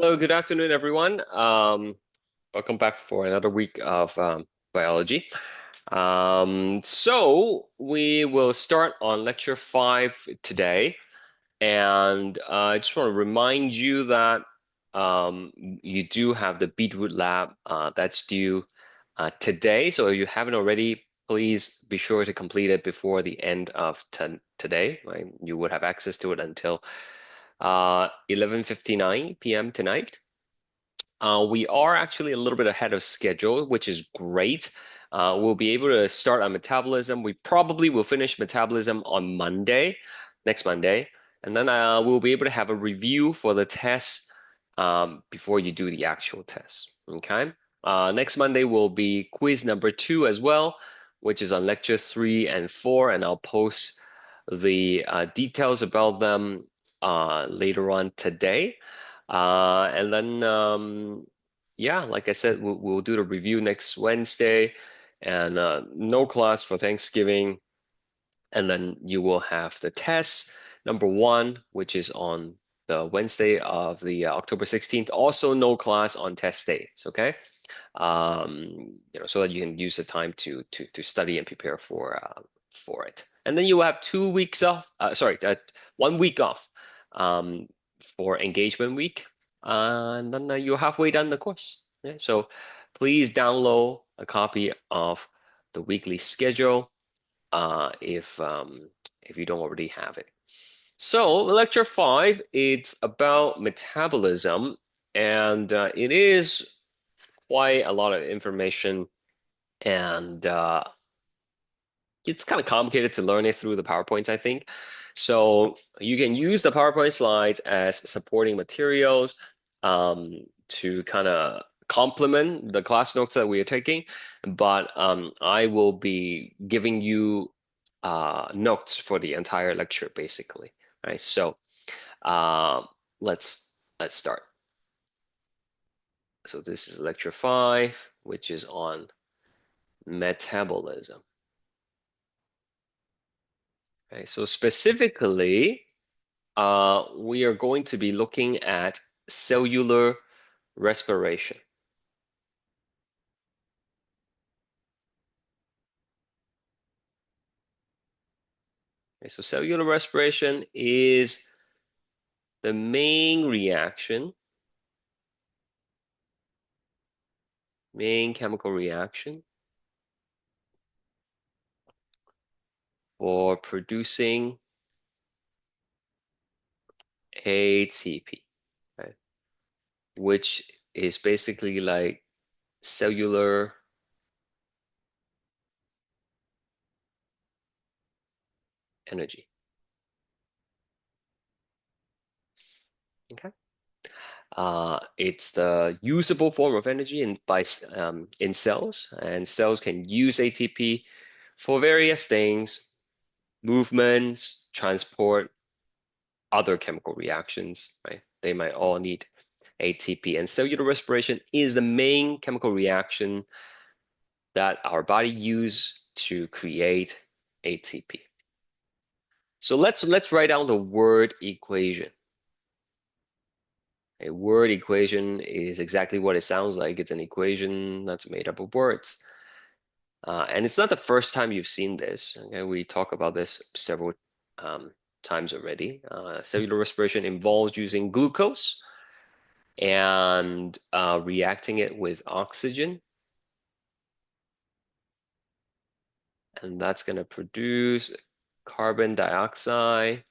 Hello, good afternoon, everyone. Welcome back for another week of biology. So we will start on lecture 5 today, and I just want to remind you that you do have the Beetroot Lab that's due today. So if you haven't already, please be sure to complete it before the end of today. Right? You would have access to it until 11:59 p.m. tonight. We are actually a little bit ahead of schedule, which is great. We'll be able to start on metabolism. We probably will finish metabolism on Monday, next Monday, and then we'll be able to have a review for the test before you do the actual test. Okay. Next Monday will be quiz number 2 as well, which is on lecture 3 and 4, and I'll post the details about them later on today. And then, yeah, like I said, we'll do the review next Wednesday, and no class for Thanksgiving. And then you will have the test number 1, which is on the Wednesday of the October 16th. Also, no class on test days. Okay, so that you can use the time to study and prepare for it. And then you will have 2 weeks off. Sorry, 1 week off um, for engagement week, and then you're halfway done the course. Yeah, so please download a copy of the weekly schedule if you don't already have it. So lecture 5, it's about metabolism, and it is quite a lot of information, and it's kind of complicated to learn it through the PowerPoints, I think. So you can use the PowerPoint slides as supporting materials to kind of complement the class notes that we are taking, but I will be giving you notes for the entire lecture, basically. All right, so uh, let's start. So this is lecture 5, which is on metabolism. Okay, so specifically, we are going to be looking at cellular respiration. Okay, so cellular respiration is the main chemical reaction for producing ATP, okay, which is basically like cellular energy. Okay. It's the usable form of energy in cells, and cells can use ATP for various things, movements, transport, other chemical reactions, right? They might all need ATP, and cellular respiration is the main chemical reaction that our body use to create ATP. So let's write down the word equation. A word equation is exactly what it sounds like. It's an equation that's made up of words. And it's not the first time you've seen this. Okay? We talk about this several um, times already. Cellular respiration involves using glucose and reacting it with oxygen. And that's going to produce carbon dioxide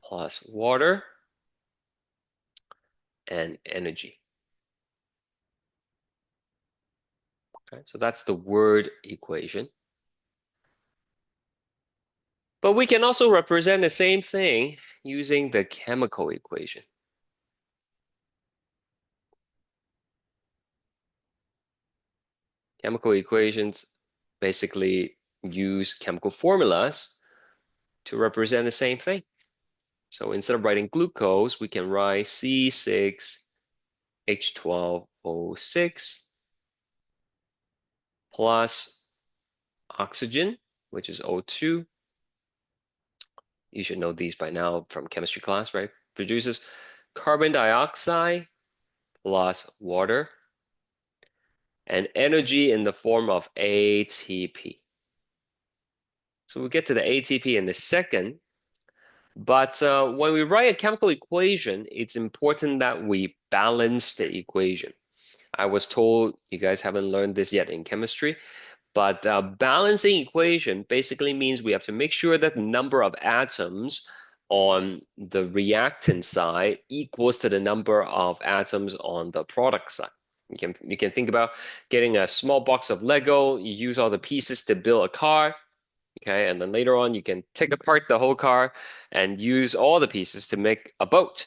plus water and energy. Okay, so that's the word equation. But we can also represent the same thing using the chemical equation. Chemical equations basically use chemical formulas to represent the same thing. So instead of writing glucose, we can write C6H12O6 plus oxygen, which is O2, You should know these by now from chemistry class, right? Produces carbon dioxide plus water and energy in the form of ATP. So we'll get to the ATP in a second. But when we write a chemical equation, it's important that we balance the equation. I was told you guys haven't learned this yet in chemistry, but balancing equation basically means we have to make sure that the number of atoms on the reactant side equals to the number of atoms on the product side. You can think about getting a small box of Lego, you use all the pieces to build a car. Okay, and then later on, you can take apart the whole car and use all the pieces to make a boat.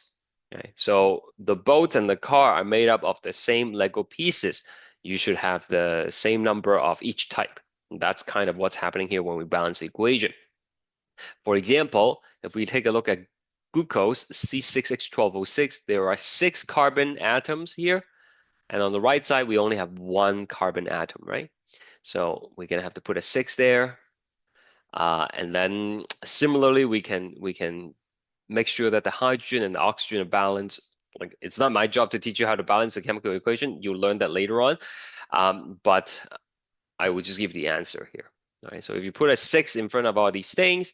Okay, so the boat and the car are made up of the same Lego pieces. You should have the same number of each type. That's kind of what's happening here when we balance the equation. For example, if we take a look at glucose, C6H12O6, there are 6 carbon atoms here. And on the right side, we only have 1 carbon atom, right? So we're gonna have to put a 6 there. And then similarly, we can make sure that the hydrogen and the oxygen are balanced. Like it's not my job to teach you how to balance the chemical equation. You'll learn that later on. But I will just give the answer here. All right. So if you put a 6 in front of all these things,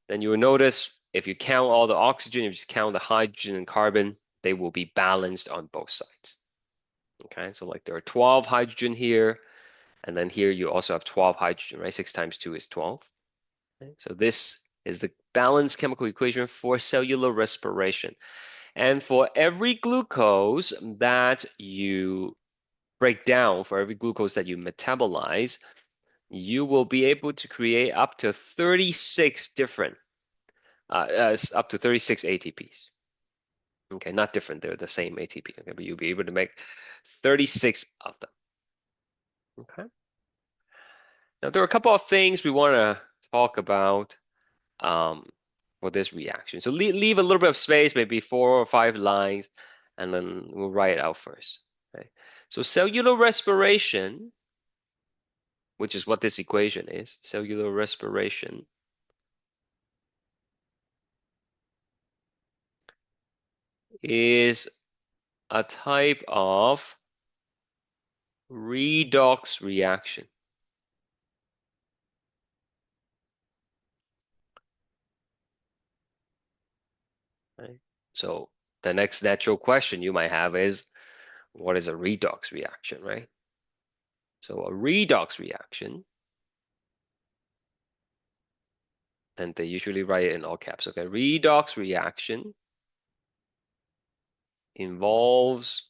then you will notice if you count all the oxygen, if you count the hydrogen and carbon, they will be balanced on both sides. Okay. So like there are 12 hydrogen here, and then here you also have 12 hydrogen, right? 6 times 2 is 12. So this is the balanced chemical equation for cellular respiration. And for every glucose that you break down, for every glucose that you metabolize, you will be able to create up to 36 different, up to 36 ATPs. Okay, not different, they're the same ATP, okay, but you'll be able to make 36 of them. Okay. Now there are a couple of things we want to talk about um, for this reaction. So leave a little bit of space, maybe 4 or 5 lines, and then we'll write it out first. Okay. So cellular respiration, which is what this equation is, cellular respiration is a type of redox reaction. Right? So the next natural question you might have is, what is a redox reaction, right? So a redox reaction, and they usually write it in all caps. Okay, redox reaction involves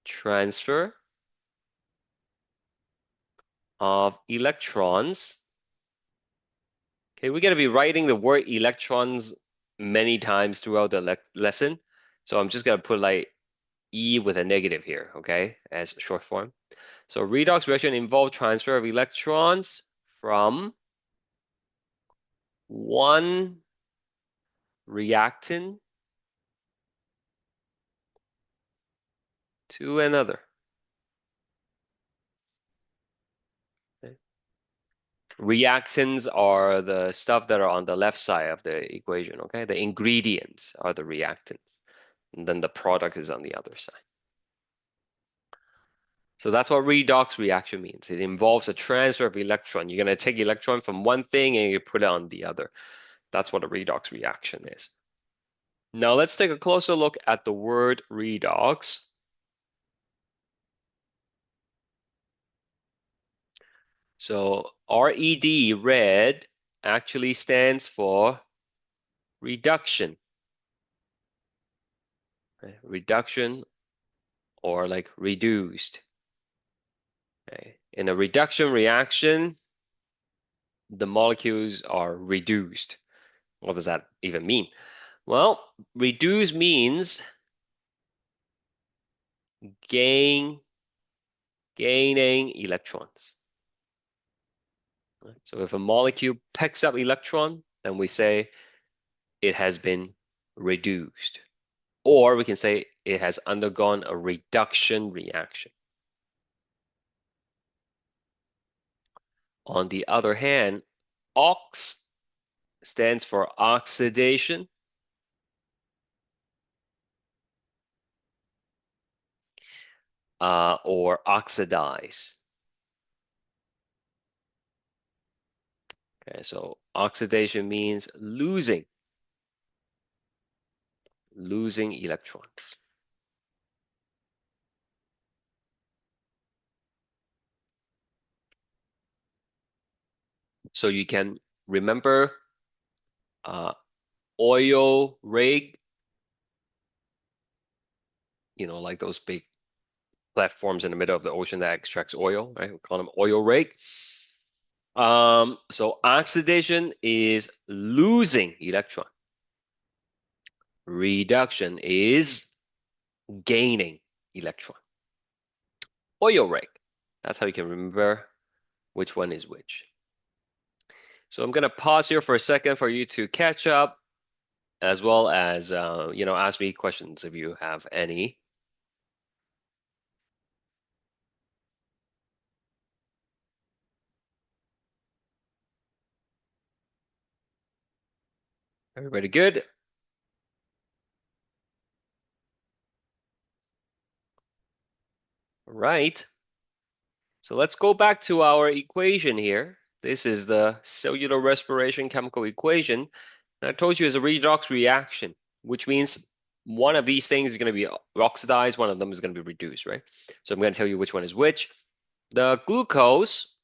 transfer of electrons. Okay, we're going to be writing the word electrons many times throughout the lesson. So I'm just going to put like E with a negative here, okay, as short form. So redox reaction involves transfer of electrons from one reactant to another. Okay. Reactants are the stuff that are on the left side of the equation, okay? The ingredients are the reactants, and then the product is on the other side. So that's what redox reaction means. It involves a transfer of electron. You're going to take electron from one thing and you put it on the other. That's what a redox reaction is. Now let's take a closer look at the word redox. So RED, red, actually stands for reduction. Okay? Reduction or like reduced. Okay? In a reduction reaction, the molecules are reduced. What does that even mean? Well, reduce means gain, gaining electrons. So if a molecule picks up electron, then we say it has been reduced. Or we can say it has undergone a reduction reaction. On the other hand, ox stands for oxidation, or oxidize. Okay, so oxidation means losing electrons. So you can remember uh, oil rig, like those big platforms in the middle of the ocean that extracts oil, right? We call them oil rig. So oxidation is losing electron. Reduction is gaining electron. Oil rig. That's how you can remember which one is which. So I'm gonna pause here for a second for you to catch up, as well as ask me questions if you have any. Everybody good? Right. So let's go back to our equation here. This is the cellular respiration chemical equation. And I told you it's a redox reaction, which means one of these things is going to be oxidized, one of them is going to be reduced, right? So I'm going to tell you which one is which. The glucose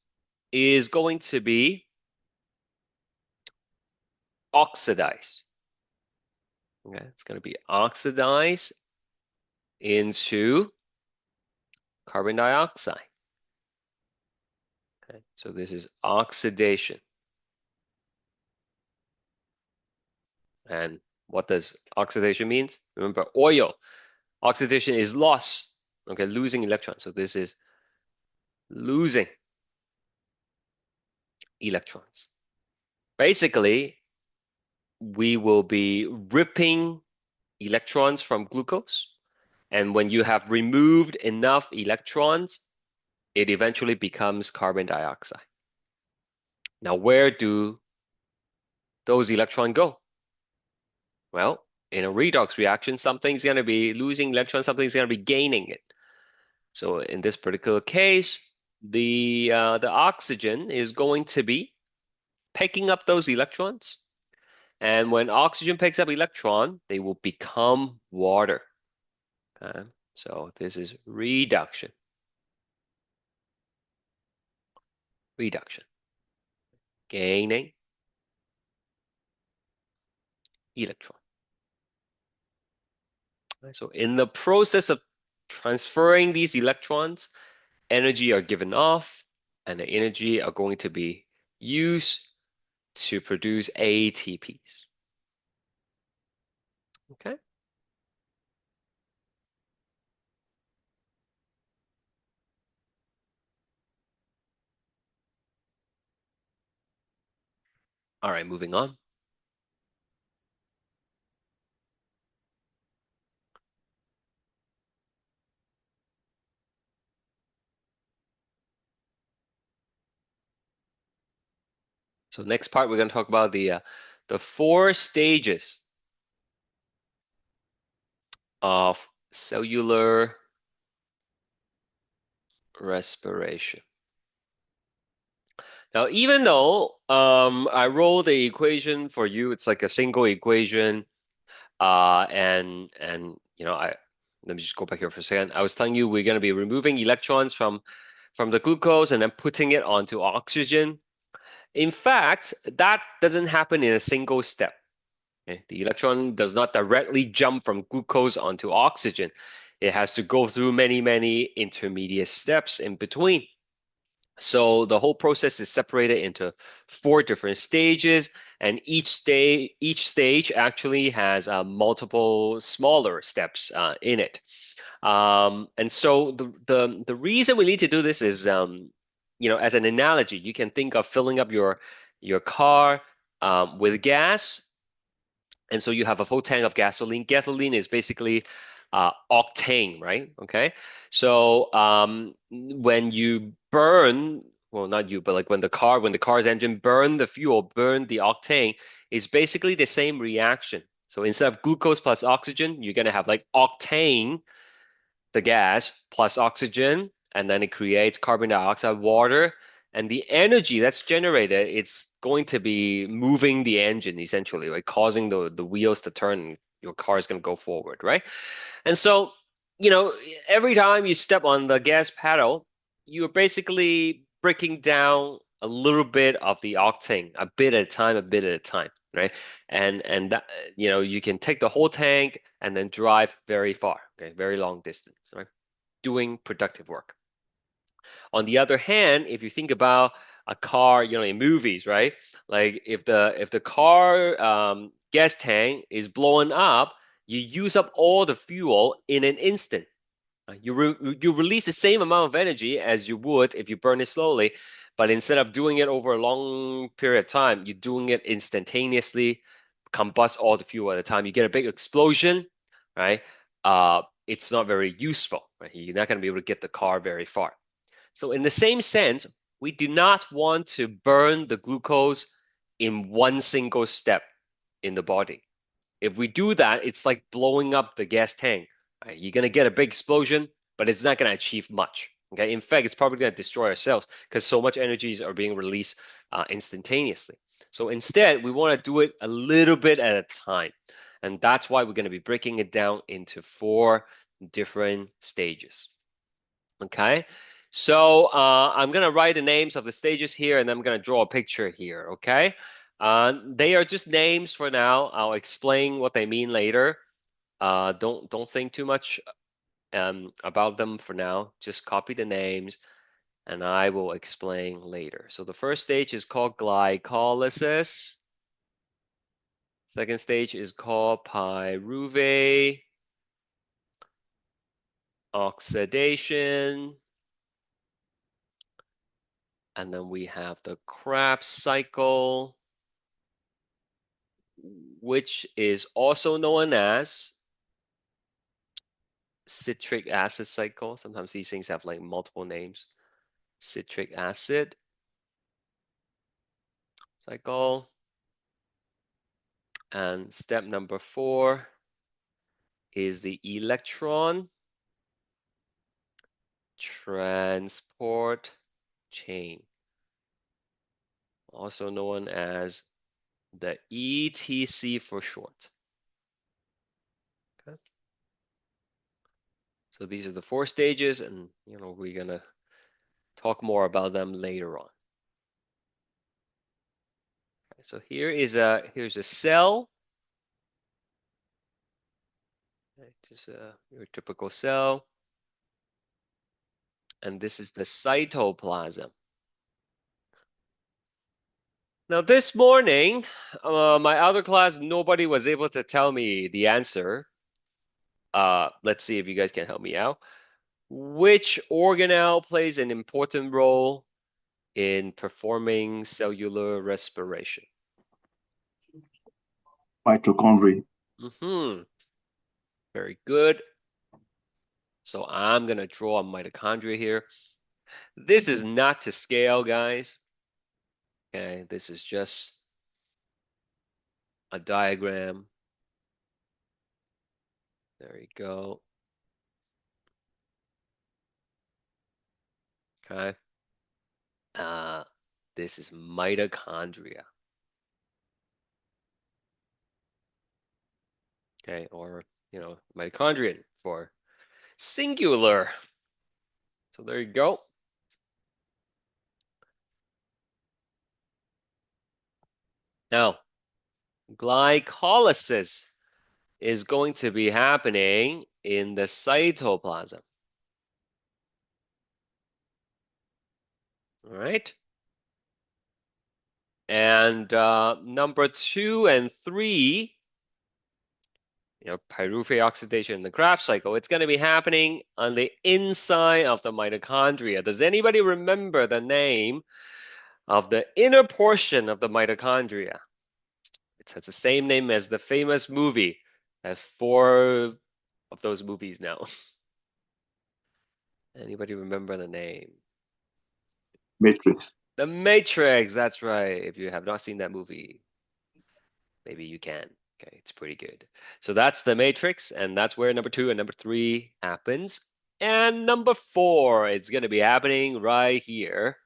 is going to be oxidized. Okay, it's going to be oxidized into carbon dioxide. Okay, so this is oxidation. And what does oxidation mean? Remember, oil. Oxidation is loss. Okay, losing electrons. So this is losing electrons. Basically, we will be ripping electrons from glucose. And when you have removed enough electrons, it eventually becomes carbon dioxide. Now, where do those electrons go? Well, in a redox reaction, something's going to be losing electrons, something's going to be gaining it. So in this particular case, the oxygen is going to be picking up those electrons. And when oxygen picks up electron, they will become water. Okay? So this is reduction. Reduction. Gaining electron. Right? So in the process of transferring these electrons, energy are given off, and the energy are going to be used to produce ATPs. Okay? All right, moving on. So next part, we're going to talk about the four stages of cellular respiration. Now, even though I wrote the equation for you, it's like a single equation, and I let me just go back here for a second. I was telling you we're going to be removing electrons from the glucose and then putting it onto oxygen. In fact, that doesn't happen in a single step. Okay? The electron does not directly jump from glucose onto oxygen. It has to go through many, many intermediate steps in between. So the whole process is separated into four different stages, and each stage actually has multiple smaller steps in it. And so the reason we need to do this is, as an analogy, you can think of filling up your car with gas, and so you have a full tank of gasoline. Gasoline is basically octane, right? Okay. So when you burn well, not you, but like when the car's engine burn the fuel, burn the octane, it's basically the same reaction. So instead of glucose plus oxygen, you're gonna have like octane, the gas, plus oxygen, and then it creates carbon dioxide, water, and the energy that's generated, it's going to be moving the engine essentially, right? Causing the wheels to turn, and your car is gonna go forward, right? And so, you know, every time you step on the gas pedal, you're basically breaking down a little bit of the octane, a bit at a time, a bit at a time, right? And that, you know, you can take the whole tank and then drive very far, okay, very long distance, right? Doing productive work. On the other hand, if you think about a car, you know, in movies, right? Like if the car gas tank is blowing up, you use up all the fuel in an instant. You release the same amount of energy as you would if you burn it slowly, but instead of doing it over a long period of time, you're doing it instantaneously, combust all the fuel at a time. You get a big explosion, right? It's not very useful, right? You're not going to be able to get the car very far. So in the same sense, we do not want to burn the glucose in one single step in the body. If we do that, it's like blowing up the gas tank. Right? You're going to get a big explosion, but it's not going to achieve much. Okay. In fact, it's probably going to destroy our cells because so much energies are being released instantaneously. So instead, we want to do it a little bit at a time. And that's why we're going to be breaking it down into 4 different stages. Okay. So I'm going to write the names of the stages here and I'm going to draw a picture here. Okay. They are just names for now. I'll explain what they mean later. Don't think too much about them for now. Just copy the names and I will explain later. So the first stage is called glycolysis. Second stage is called pyruvate oxidation. And then we have the Krebs cycle, which is also known as citric acid cycle. Sometimes these things have like multiple names. Citric acid cycle. And step number 4 is the electron transport chain, also known as the ETC for short. Okay. So these are the 4 stages, and you know we're gonna talk more about them later on. Okay, so here's a cell. Okay, just your typical cell, and this is the cytoplasm. Now this morning, my other class, nobody was able to tell me the answer. Let's see if you guys can help me out. Which organelle plays an important role in performing cellular respiration? Mitochondria. Mm-hmm. Very good. So I'm gonna draw a mitochondria here. This is not to scale, guys. Okay, this is just a diagram. There you go. Okay. Uh, this is mitochondria. Okay, or you know, mitochondrion for singular. So there you go. Now, glycolysis is going to be happening in the cytoplasm. All right. And number 2 and 3, you know, pyruvate oxidation in the Krebs cycle, it's going to be happening on the inside of the mitochondria. Does anybody remember the name of the inner portion of the mitochondria? It has the same name as the famous movie. Has 4 of those movies now. Anybody remember the name? Matrix. The Matrix, that's right. If you have not seen that movie, maybe you can. Okay, it's pretty good. So that's the Matrix, and that's where number two and number three happens. And number four, it's going to be happening right here.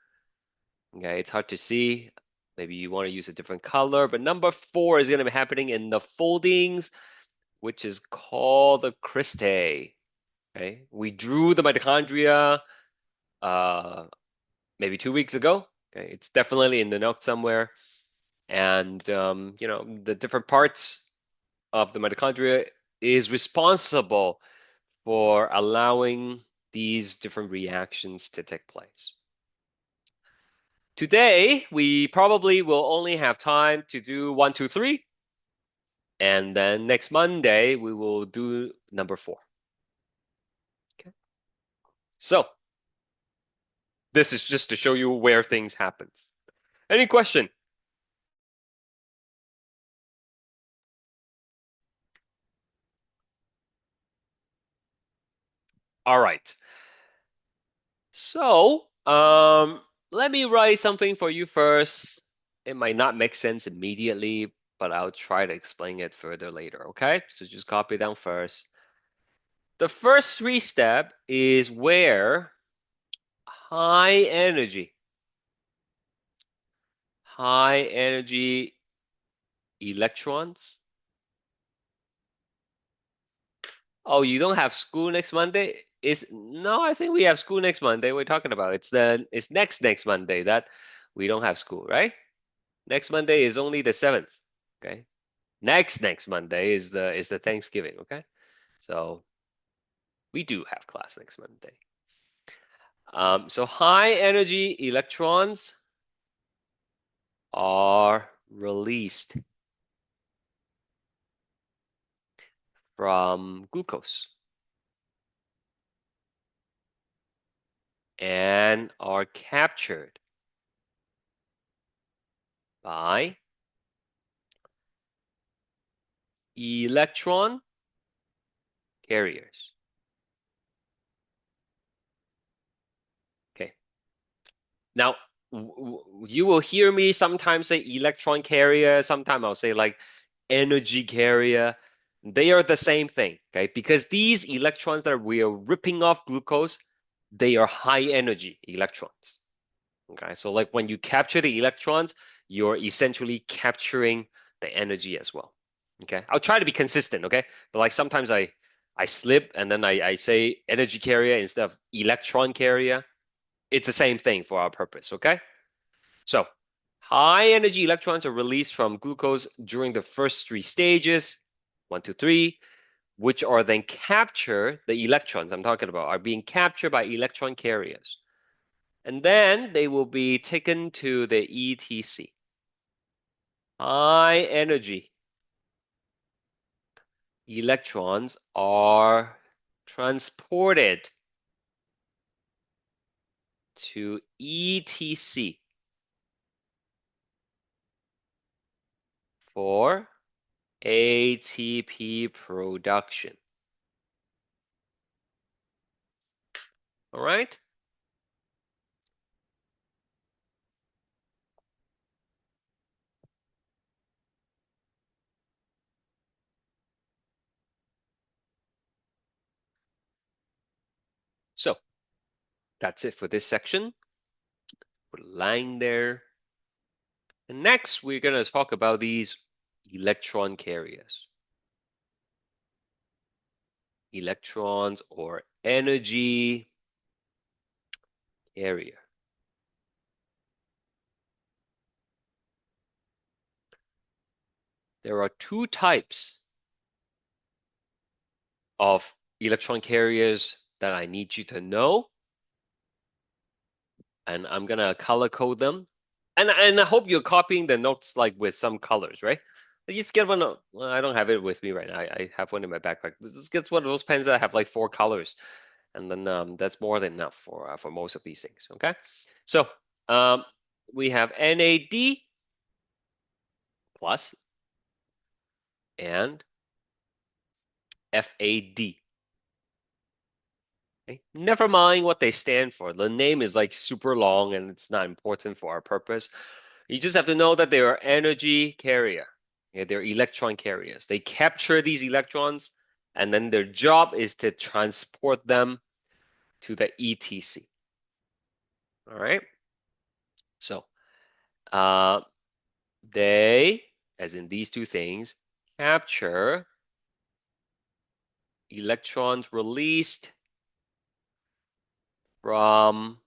Okay, it's hard to see. Maybe you want to use a different color, but number four is going to be happening in the foldings, which is called the cristae. Okay, we drew the mitochondria uh, maybe 2 weeks ago. Okay, it's definitely in the note somewhere. And the different parts of the mitochondria is responsible for allowing these different reactions to take place. Today, we probably will only have time to do one, two, three, and then next Monday we will do number four. Okay. So this is just to show you where things happen. Any question? All right. So, let me write something for you first. It might not make sense immediately, but I'll try to explain it further later, okay? So just copy it down first. The first three step is where high energy, high energy electrons. Oh, you don't have school next Monday? Is no, I think we have school next Monday. We're talking about it's next Monday that we don't have school, right? Next Monday is only the 7th. Okay. Next Monday is the Thanksgiving, okay? So we do have class next Monday. So high energy electrons are released from glucose and are captured by electron carriers. Okay. Now, you will hear me sometimes say electron carrier, sometimes I'll say like energy carrier. They are the same thing, okay? Because these electrons that we are ripping off glucose, they are high energy electrons. Okay, so like when you capture the electrons, you're essentially capturing the energy as well. Okay, I'll try to be consistent, okay? But like sometimes I slip and then I say energy carrier instead of electron carrier. It's the same thing for our purpose, okay? So high energy electrons are released from glucose during the first three stages, one, two, three, which are then captured, the electrons I'm talking about are being captured by electron carriers. And then they will be taken to the ETC. High energy electrons are transported to ETC for ATP production. All right? So that's it for this section. Put a line there. And next, we're going to talk about these electron carriers. Electrons or energy carrier. There are two types of electron carriers that I need you to know, and I'm gonna color code them. And I hope you're copying the notes like with some colors, right? Just get one. Well, I don't have it with me right now. I have one in my backpack. Just get one of those pens that have like four colors, and then that's more than enough for most of these things. Okay, so um, we have NAD plus and FAD. Okay? Never mind what they stand for. The name is like super long and it's not important for our purpose. You just have to know that they are energy carrier. Okay? They're electron carriers. They capture these electrons and then their job is to transport them to the ETC. All right. So uh, they, as in these two things, capture electrons released from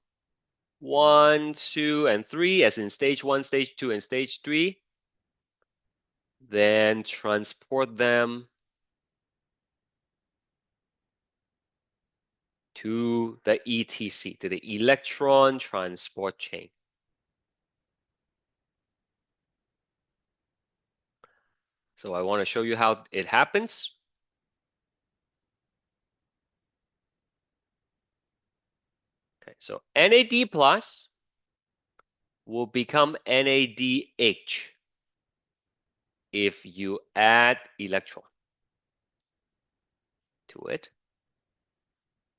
1, 2, and 3, as in stage 1, stage 2, and stage 3, then transport them to the ETC, to the electron transport chain. So I want to show you how it happens. Okay, so NAD plus will become NADH if you add electron to it.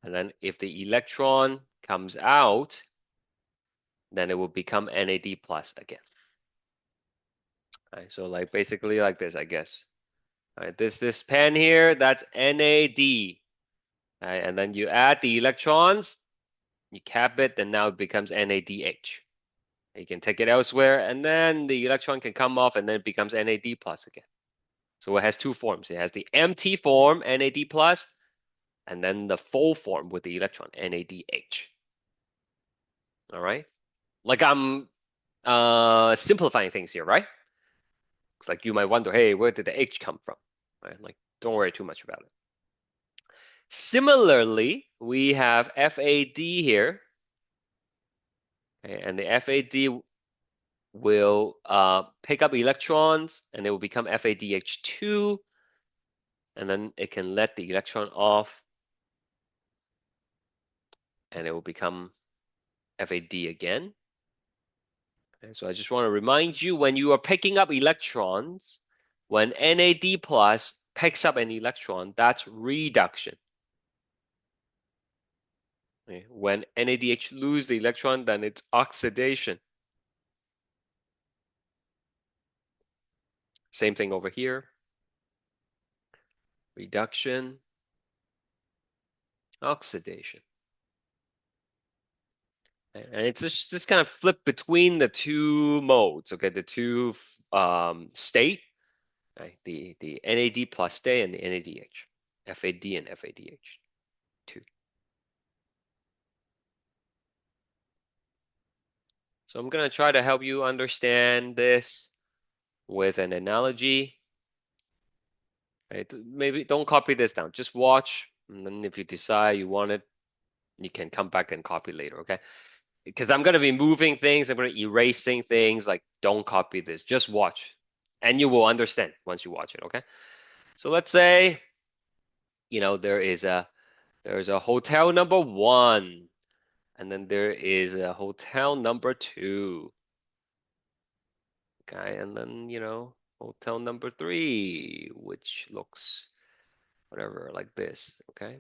And then if the electron comes out, then it will become NAD plus again. All right, so like basically like this, I guess. All right, this pen here, that's NAD. All right, and then you add the electrons, you cap it, then now it becomes NADH. You can take it elsewhere, and then the electron can come off, and then it becomes NAD plus again. So it has two forms. It has the empty form, NAD plus, and then the full form with the electron, NADH. All right? Like I'm simplifying things here, right? Like you might wonder, hey, where did the H come from? Right? Like, don't worry too much about it. Similarly, we have FAD here, okay, and the FAD will pick up electrons, and it will become FADH2, and then it can let the electron off, and it will become FAD again. Okay, so I just want to remind you, when you are picking up electrons, when NAD plus picks up an electron, that's reduction. Okay, when NADH lose the electron, then it's oxidation. Same thing over here. Reduction, oxidation. And it's just kind of flip between the two modes, okay? The two state, right? The NAD plus state and the NADH, FAD and FADH2. So I'm gonna try to help you understand this with an analogy. Right? Maybe don't copy this down. Just watch, and then if you decide you want it, you can come back and copy later, okay? Because I'm gonna be moving things, I'm gonna be erasing things. Like, don't copy this. Just watch, and you will understand once you watch it, okay? So let's say, there's a hotel number 1, and then there is a hotel number 2. Okay, and then hotel number 3, which looks whatever like this. Okay,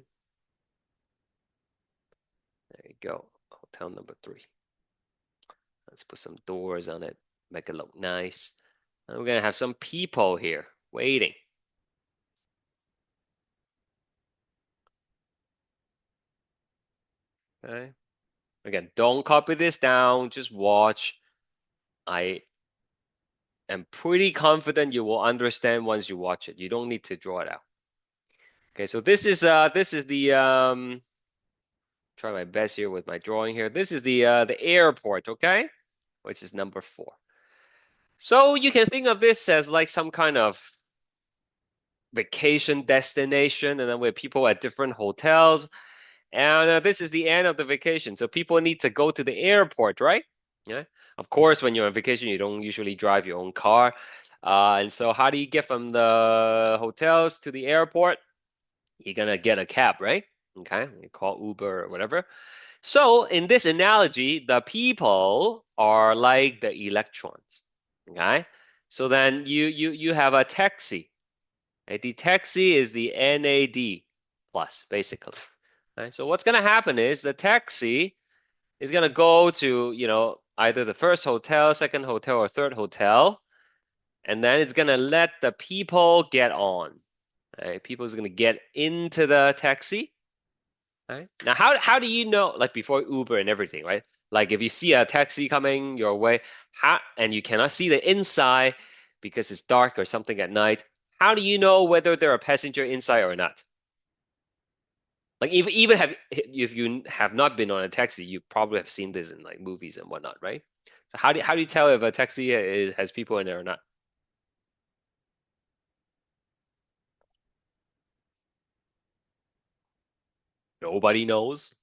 there you go. Hotel number 3. Let's put some doors on it, make it look nice. And we're gonna have some people here waiting. Okay. Again, don't copy this down, just watch. I am pretty confident you will understand once you watch it. You don't need to draw it out. Okay, so this is the try my best here with my drawing here. This is the airport, okay? Which is number 4. So you can think of this as like some kind of vacation destination, and then with people at different hotels. And this is the end of the vacation. So people need to go to the airport, right? Yeah. Of course, when you're on vacation, you don't usually drive your own car. And so how do you get from the hotels to the airport? You're gonna get a cab, right? Okay, you call Uber or whatever. So in this analogy, the people are like the electrons. Okay, so then you have a taxi. Right? The taxi is the NAD plus, basically. Right? So what's going to happen is the taxi is going to go to, either the first hotel, second hotel, or third hotel, and then it's going to let the people get on. Right? People's going to get into the taxi. Right? Now, how do you know, like before Uber and everything, right? Like if you see a taxi coming your way, and you cannot see the inside because it's dark or something at night, how do you know whether there are passenger inside or not? Like even have if you have not been on a taxi, you probably have seen this in like movies and whatnot, right? So how do you tell if a taxi has people in it or not? Nobody knows.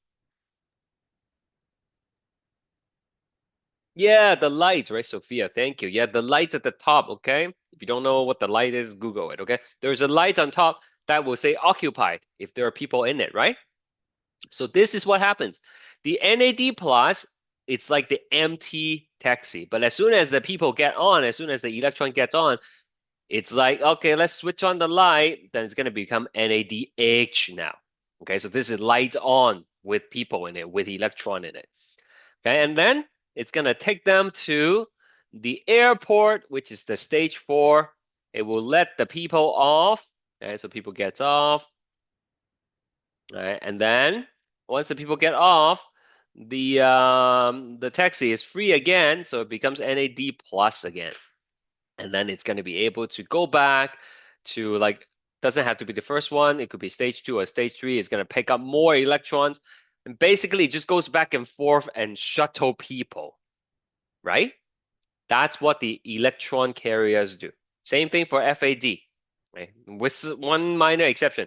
Yeah, the light, right, Sophia? Thank you. Yeah, the light at the top, okay? If you don't know what the light is, Google it, okay? There's a light on top that will say occupied if there are people in it, right? So this is what happens. The NAD plus, it's like the empty taxi. But as soon as the people get on, as soon as the electron gets on, it's like, okay, let's switch on the light. Then it's going to become NADH now. Okay, so this is light on with people in it, with electron in it. Okay, and then it's going to take them to the airport, which is the stage 4. It will let the people off. Okay, so people gets off. All right, and then once the people get off, the taxi is free again, so it becomes NAD plus again. And then it's going to be able to go back to, like, doesn't have to be the first one. It could be stage 2 or stage 3. It's going to pick up more electrons. And basically it just goes back and forth and shuttle people, right? That's what the electron carriers do. Same thing for FAD, right? With one minor exception.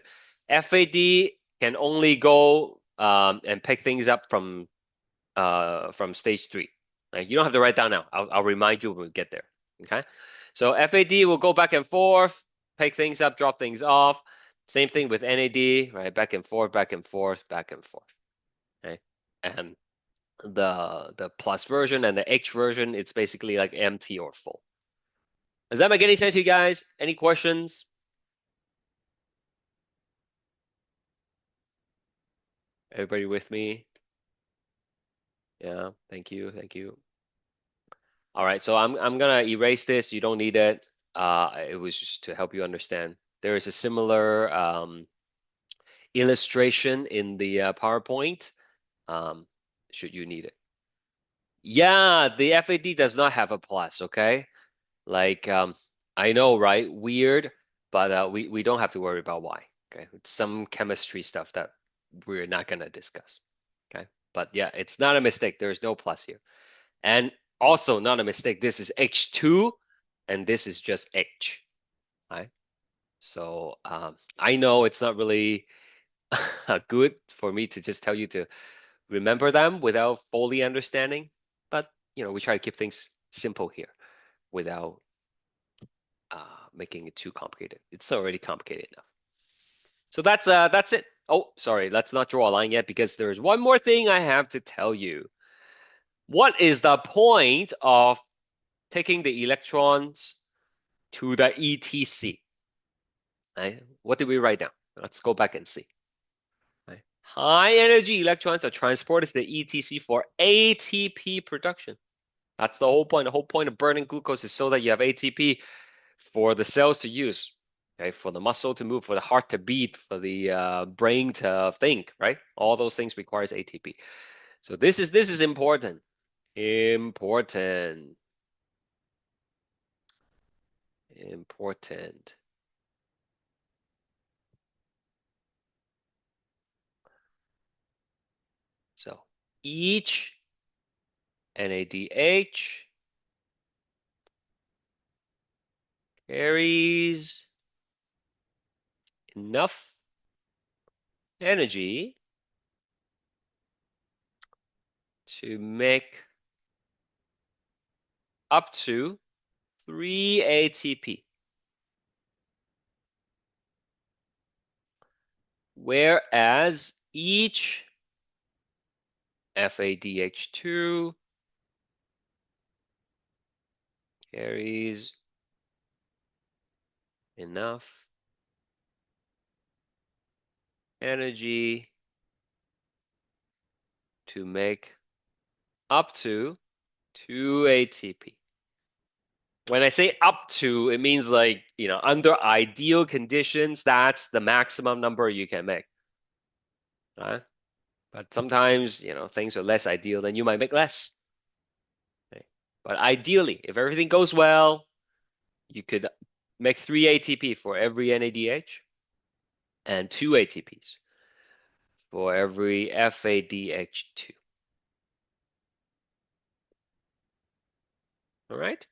FAD can only go and pick things up from stage 3. Right? You don't have to write down now. I'll remind you when we get there. Okay. So FAD will go back and forth, pick things up, drop things off. Same thing with NAD, right? Back and forth, back and forth, back and forth. Okay. And the plus version and the H version, it's basically like empty or full. Does that make any sense to you guys? Any questions? Everybody with me? Yeah, thank you, thank you. All right, so I'm gonna erase this. You don't need it. It was just to help you understand. There is a similar illustration in the PowerPoint. Um, should you need it? Yeah, the FAD does not have a plus. Okay, like I know, right? Weird, but we don't have to worry about why. Okay, it's some chemistry stuff that we're not gonna discuss. Okay, but yeah, it's not a mistake. There's no plus here. And also not a mistake, this is H2 and this is just H, right? So I know it's not really good for me to just tell you to remember them without fully understanding, but we try to keep things simple here without making it too complicated. It's already complicated enough. So that's it. Oh, sorry, let's not draw a line yet because there's one more thing I have to tell you. What is the point of taking the electrons to the ETC? Right? What did we write down? Let's go back and see. Right? High energy electrons are transported to the ETC for ATP production. That's the whole point. The whole point of burning glucose is so that you have ATP for the cells to use, okay? For the muscle to move, for the heart to beat, for the brain to think, right? All those things requires ATP. So this is important. Important. Important. So each NADH carries enough energy to make up to 3 ATP, whereas each FADH2 carries enough energy to make up to 2 ATP. When I say up to, it means like, under ideal conditions, that's the maximum number you can make. Right? But sometimes, things are less ideal, then you might make less. Okay? But ideally, if everything goes well, you could make 3 ATP for every NADH and 2 ATPs for every FADH2. All right?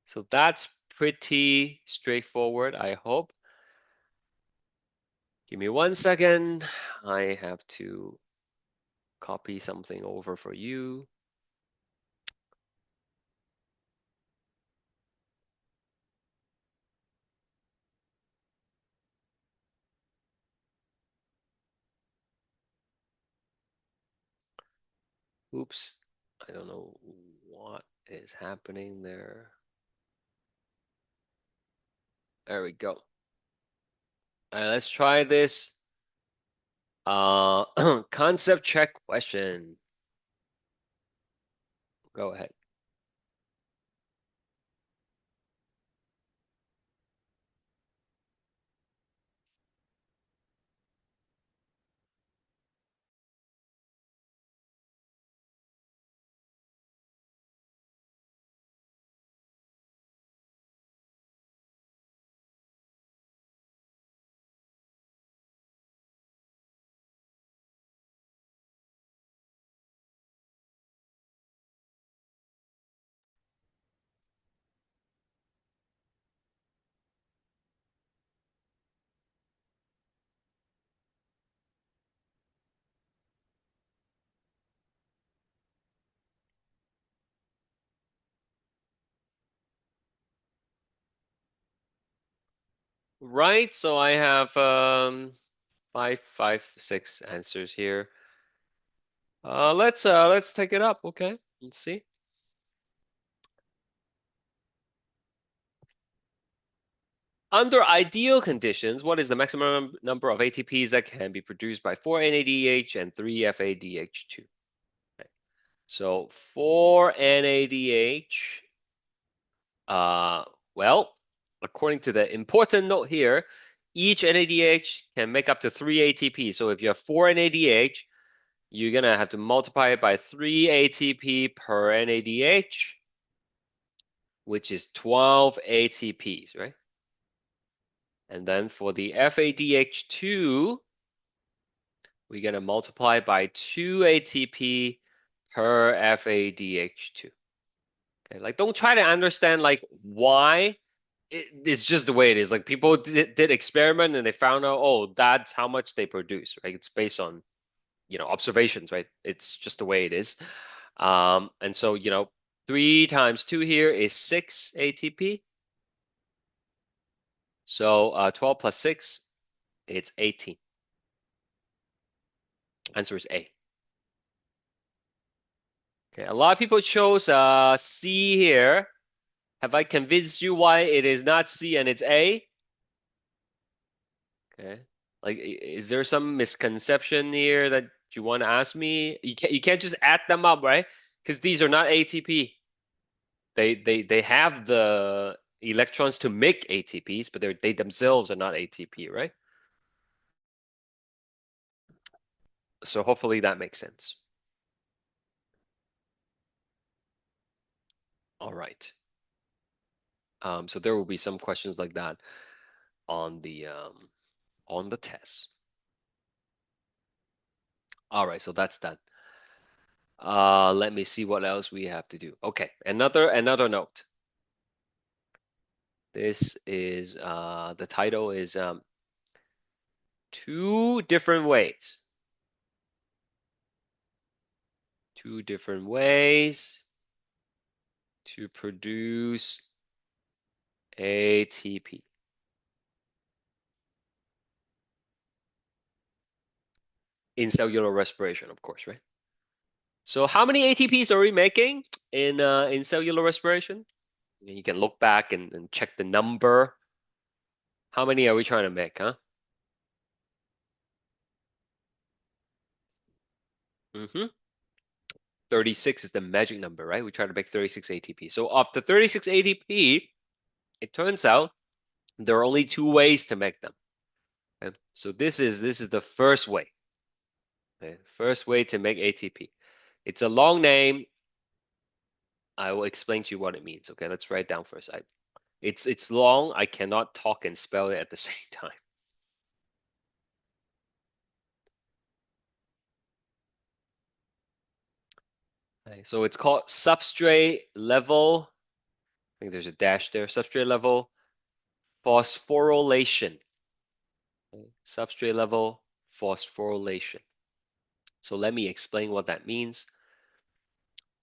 So that's pretty straightforward, I hope. Give me 1 second. I have to copy something over for you. Oops, I don't know what is happening there. There we go. All right, let's try this. Concept check question. Go ahead. Right, so I have five, six answers here. Let's take it up. Okay, let's see. Under ideal conditions, what is the maximum number of ATPs that can be produced by 4 NADH and 3 FADH2? Okay. So 4 NADH, uh, well, according to the important note here, each NADH can make up to 3 ATP. So if you have 4 NADH, you're gonna have to multiply it by 3 ATP per NADH, which is 12 ATPs, right? And then for the FADH2, we're going to multiply by 2 ATP per FADH2. Okay, like don't try to understand like why. It's just the way it is. Like people did experiment and they found out, oh, that's how much they produce, right? It's based on, observations, right? It's just the way it is. And so, 3 times 2 here is 6 ATP. So 12 plus 6, it's 18. Answer is A. Okay, a lot of people chose C here. Have I convinced you why it is not C and it's A? Okay. Like, is there some misconception here that you want to ask me? You can't just add them up, right? Because these are not ATP. They have the electrons to make ATPs, but they themselves are not ATP, right? So hopefully that makes sense. All right. So there will be some questions like that on the test. All right, so that's that. Let me see what else we have to do. Okay, another note. This is the title is two different ways. Two different ways to produce ATP. In cellular respiration, of course, right? So how many ATPs are we making in cellular respiration? You can look back and check the number. How many are we trying to make, huh? Mm-hmm. 36 is the magic number, right? We try to make 36 ATP. So of the 36 ATP, it turns out there are only two ways to make them. Okay? So this is the first way. Okay? First way to make ATP. It's a long name. I will explain to you what it means. Okay, let's write it down first. It's long. I cannot talk and spell it at the same time. Okay, so it's called substrate level. I think there's a dash there. Substrate level phosphorylation. Okay, substrate level phosphorylation. So let me explain what that means.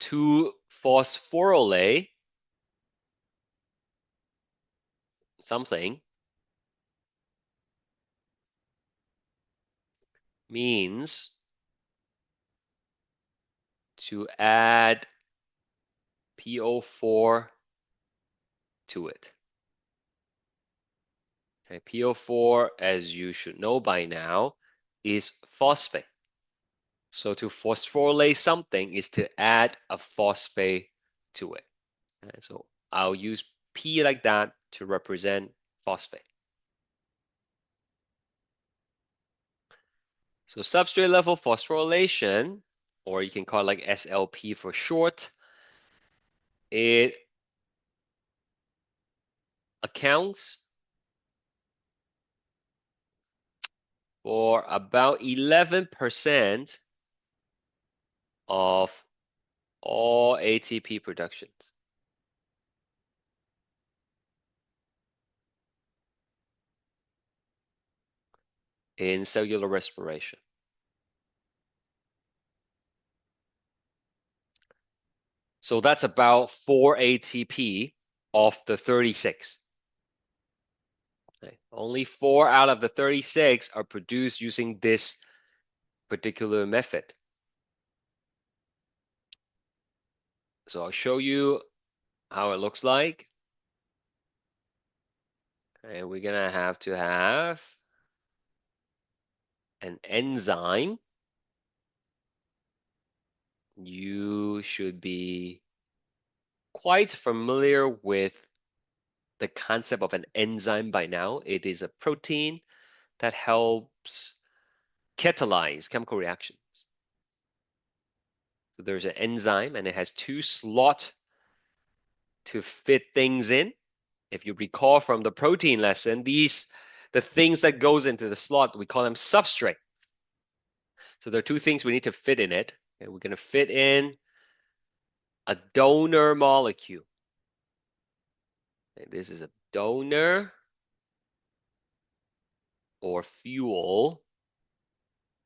To phosphorylate something means to add PO4 to it. Okay, PO4, as you should know by now, is phosphate. So to phosphorylate something is to add a phosphate to it. Okay, so I'll use P like that to represent phosphate. So substrate level phosphorylation, or you can call it like SLP for short, it accounts for about 11% of all ATP productions. In cellular respiration. So that's about 4 ATP of the 36. Okay. Only 4 out of the 36 are produced using this particular method. So I'll show you how it looks like. And we're gonna have to have an enzyme. You should be quite familiar with the concept of an enzyme by now. It is a protein that helps catalyze chemical reactions. So there's an enzyme and it has two slots to fit things in. If you recall from the protein lesson, the things that goes into the slot, we call them substrate. So there are two things we need to fit in it. And we're going to fit in a donor molecule. And this is a donor or fuel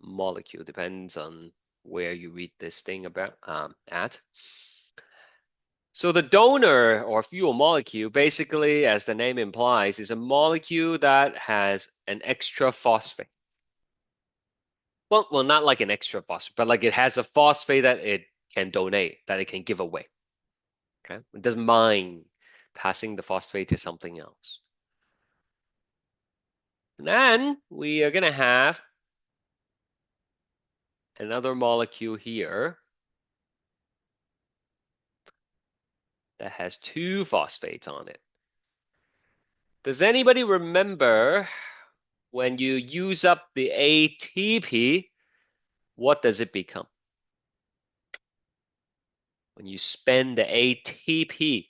molecule, depends on where you read this thing about at. So the donor or fuel molecule, basically, as the name implies, is a molecule that has an extra phosphate. Well, not like an extra phosphate, but like it has a phosphate that it can donate, that it can give away. Okay, it doesn't mind passing the phosphate to something else. And then we are gonna have another molecule here that has two phosphates on it. Does anybody remember when you use up the ATP, what does it become? When you spend the ATP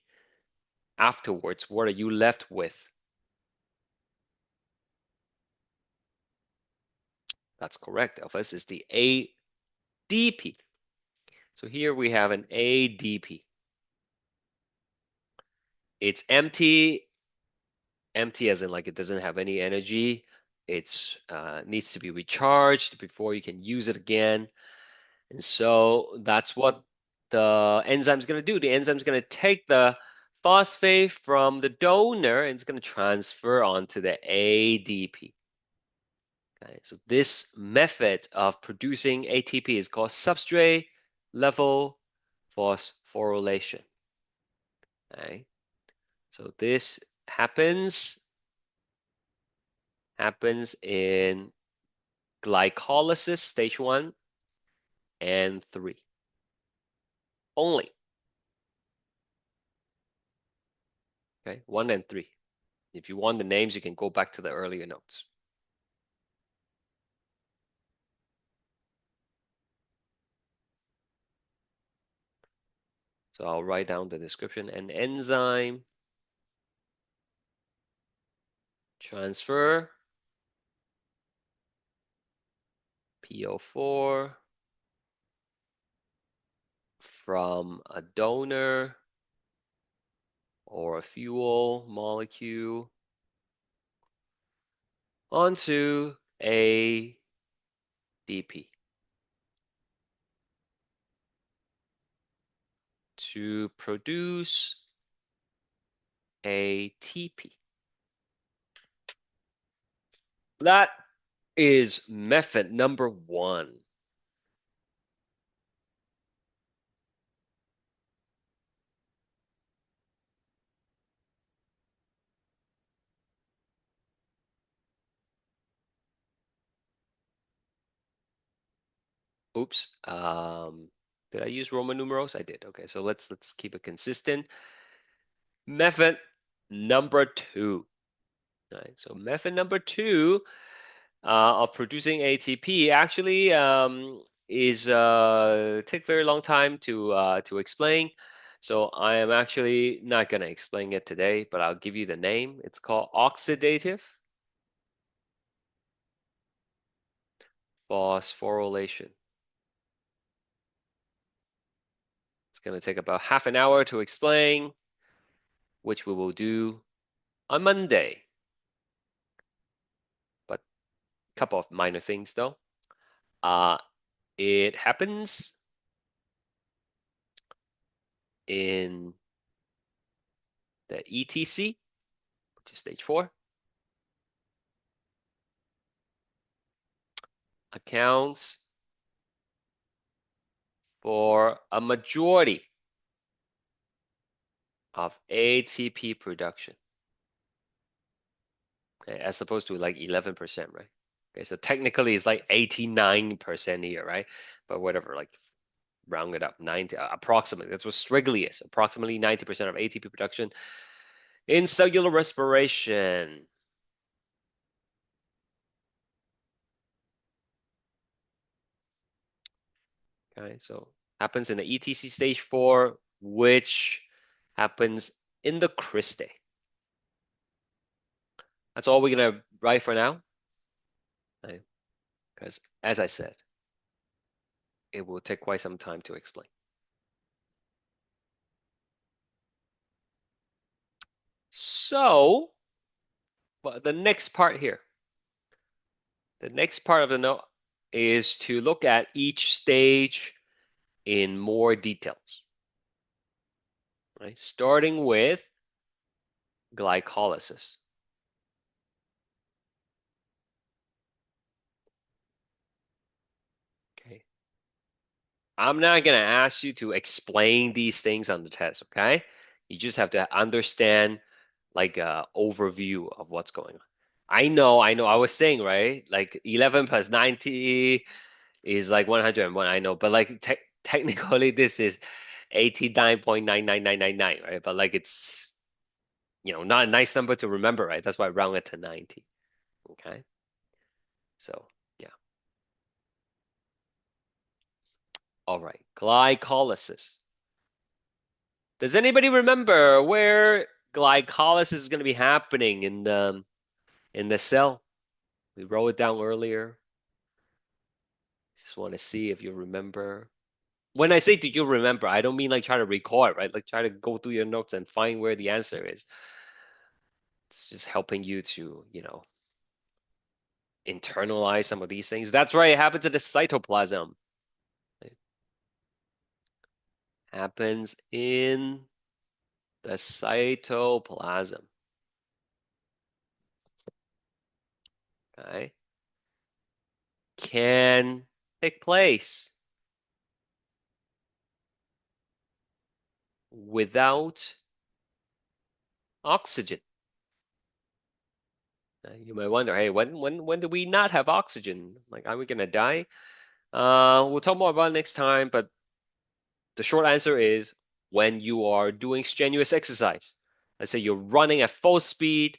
afterwards, what are you left with? That's correct, Elvis. It's the ADP. So here we have an ADP. It's empty, empty as in like it doesn't have any energy. It needs to be recharged before you can use it again. And so that's what the enzyme is going to do. The enzyme is going to take the phosphate from the donor and it's going to transfer onto the ADP. Okay, so this method of producing ATP is called substrate level phosphorylation. Okay, so this happens in glycolysis stage 1 and 3. Only. Okay, 1 and 3. If you want the names, you can go back to the earlier notes. So I'll write down the description. An enzyme transfer PO4 from a donor or a fuel molecule onto ADP to produce ATP. That is method number 1. Oops. Did I use Roman numerals? I did. Okay, so let's keep it consistent. Method number 2. All right, so method number 2 of producing ATP actually is take very long time to explain. So I am actually not gonna explain it today, but I'll give you the name. It's called oxidative phosphorylation. It's gonna take about half an hour to explain, which we will do on Monday. But a couple of minor things though. Uh, it happens in the ETC, which is stage 4, accounts for a majority of ATP production, okay, as opposed to like 11%, right? Okay, so technically it's like 89% here, right? But whatever, like round it up, 90, approximately. That's what Strigley is. Approximately 90% of ATP production in cellular respiration. Okay, so happens in the ETC stage 4, which happens in the crystal. That's all we're gonna write for now, right? Because as I said, it will take quite some time to explain. So, but the next part here, the next part of the note is to look at each stage in more details, right? Starting with glycolysis. Okay. I'm not gonna ask you to explain these things on the test, okay? You just have to understand like a overview of what's going on. I know. I was saying, right? Like 11 plus 90 is like 101. I know, but like technically this is 89.99999, right? But like it's, not a nice number to remember, right? That's why I round it to 90. Okay. So, yeah. All right. Glycolysis. Does anybody remember where glycolysis is going to be happening in the cell? We wrote it down earlier. Just want to see if you remember. When I say did you remember, I don't mean like try to record, right? Like try to go through your notes and find where the answer is. It's just helping you to, internalize some of these things. That's right, it happens in the cytoplasm. It happens in the cytoplasm. Okay. Can take place without oxygen. You might wonder, hey, when do we not have oxygen? Like, are we gonna die? We'll talk more about it next time, but the short answer is when you are doing strenuous exercise. Let's say you're running at full speed,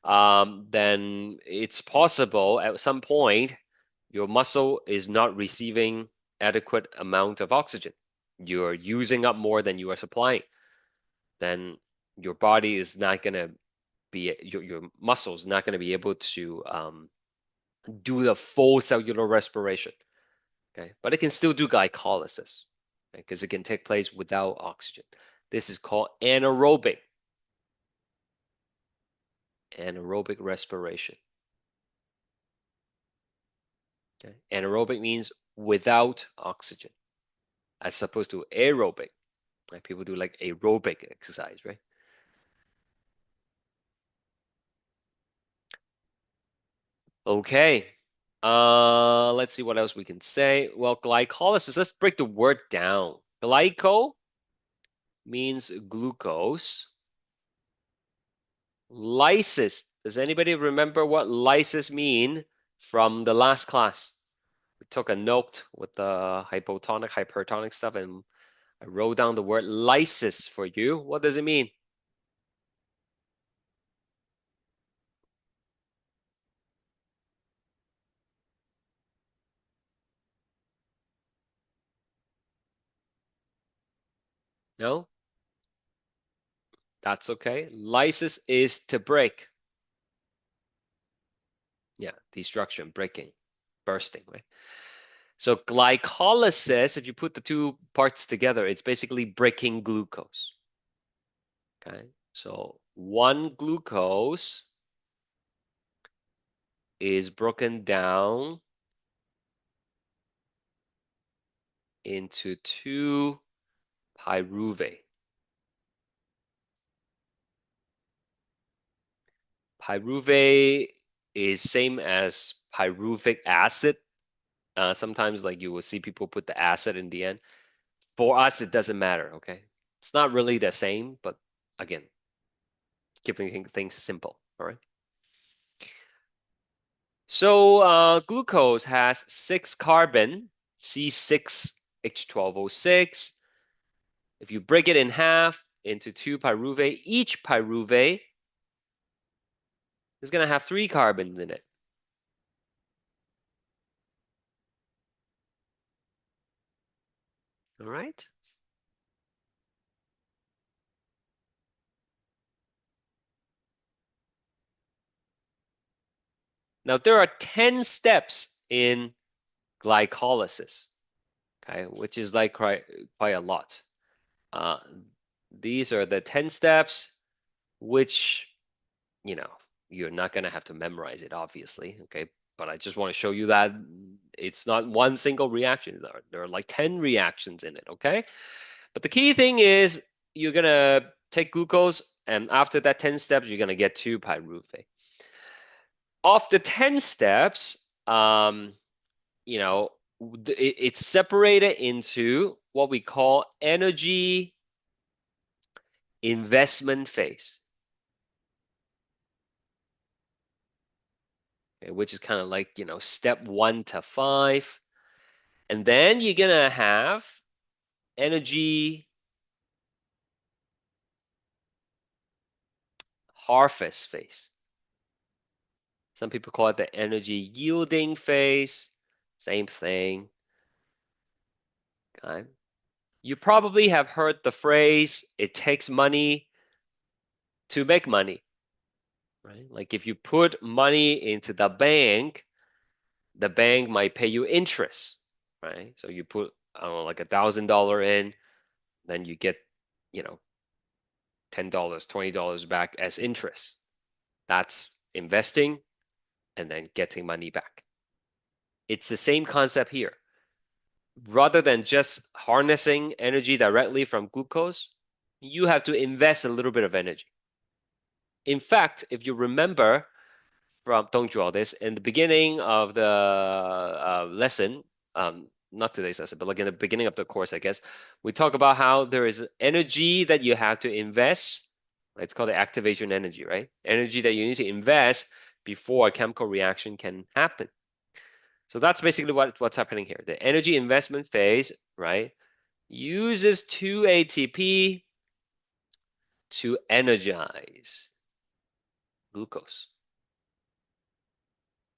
then it's possible at some point your muscle is not receiving adequate amount of oxygen. You're using up more than you are supplying. Then your body is not going to be your muscles not going to be able to do the full cellular respiration. Okay, but it can still do glycolysis because it can take place without oxygen. This is called anaerobic respiration. Okay, anaerobic means without oxygen, as opposed to aerobic. Like people do like aerobic exercise, right? Okay. Let's see what else we can say. Well, glycolysis, let's break the word down. Glyco means glucose. Lysis. Does anybody remember what lysis mean from the last class? We took a note with the hypotonic, hypertonic stuff, and I wrote down the word lysis for you. What does it mean? No? That's okay. Lysis is to break. Yeah, destruction, breaking, bursting, right? So glycolysis, if you put the two parts together, it's basically breaking glucose. Okay. So one glucose is broken down into two pyruvate. Pyruvate is same as pyruvic acid. Sometimes like you will see people put the acid in the end. For us, it doesn't matter, okay? It's not really the same, but again, keeping things simple, all right? So glucose has 6 carbon, C6H12O6. If you break it in half into two pyruvate, each pyruvate is going to have 3 carbons in it. All right. Now there are 10 steps in glycolysis, okay, which is like quite a lot. Uh, these are the 10 steps, which, you know, you're not going to have to memorize it, obviously, okay? But I just want to show you that it's not one single reaction. There are like 10 reactions in it, okay? But the key thing is you're going to take glucose, and after that 10 steps, you're going to get two pyruvate. Of the 10 steps, you know, it's separated into what we call energy investment phase, okay, which is kind of like, step 1 to 5. And then you're gonna have energy harvest phase. Some people call it the energy yielding phase. Same thing. Okay. You probably have heard the phrase, it takes money to make money, right? Like if you put money into the bank might pay you interest, right? So you put, I don't know, like $1,000 in, then you get, you know, $10, $20 back as interest. That's investing and then getting money back. It's the same concept here. Rather than just harnessing energy directly from glucose, you have to invest a little bit of energy. In fact, if you remember from, don't draw this, in the beginning of the lesson, not today's lesson, but like in the beginning of the course, I guess, we talk about how there is energy that you have to invest. It's called the activation energy, right? Energy that you need to invest before a chemical reaction can happen. So that's basically what's happening here. The energy investment phase, right, uses 2 ATP to energize glucose,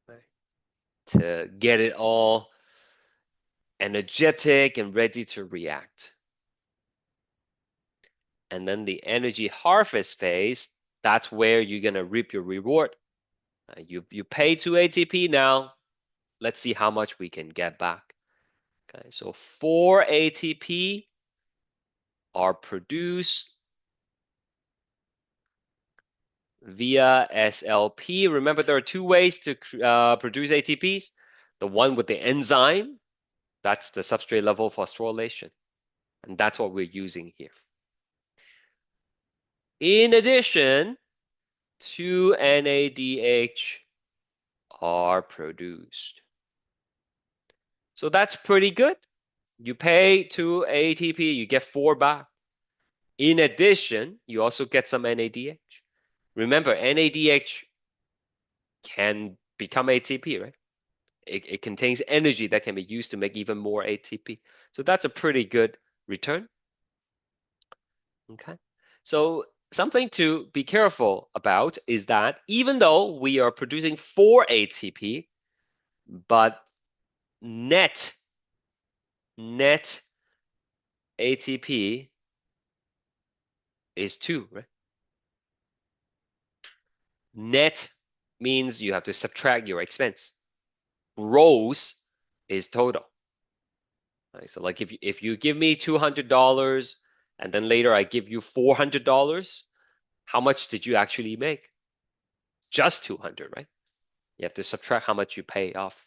right? To get it all energetic and ready to react. And then the energy harvest phase, that's where you're gonna reap your reward. You pay 2 ATP now. Let's see how much we can get back. Okay, so 4 ATP are produced via SLP. Remember, there are two ways to produce ATPs. The one with the enzyme, that's the substrate level phosphorylation. And that's what we're using here. In addition, 2 NADH are produced. So that's pretty good. You pay 2 ATP, you get 4 back. In addition, you also get some NADH. Remember, NADH can become ATP, right? It contains energy that can be used to make even more ATP. So that's a pretty good return. Okay. So something to be careful about is that even though we are producing 4 ATP, but net ATP is 2, right? Net means you have to subtract your expense. Gross is total. Right? So like if you give me $200 and then later I give you $400, how much did you actually make? Just 200, right? You have to subtract how much you pay off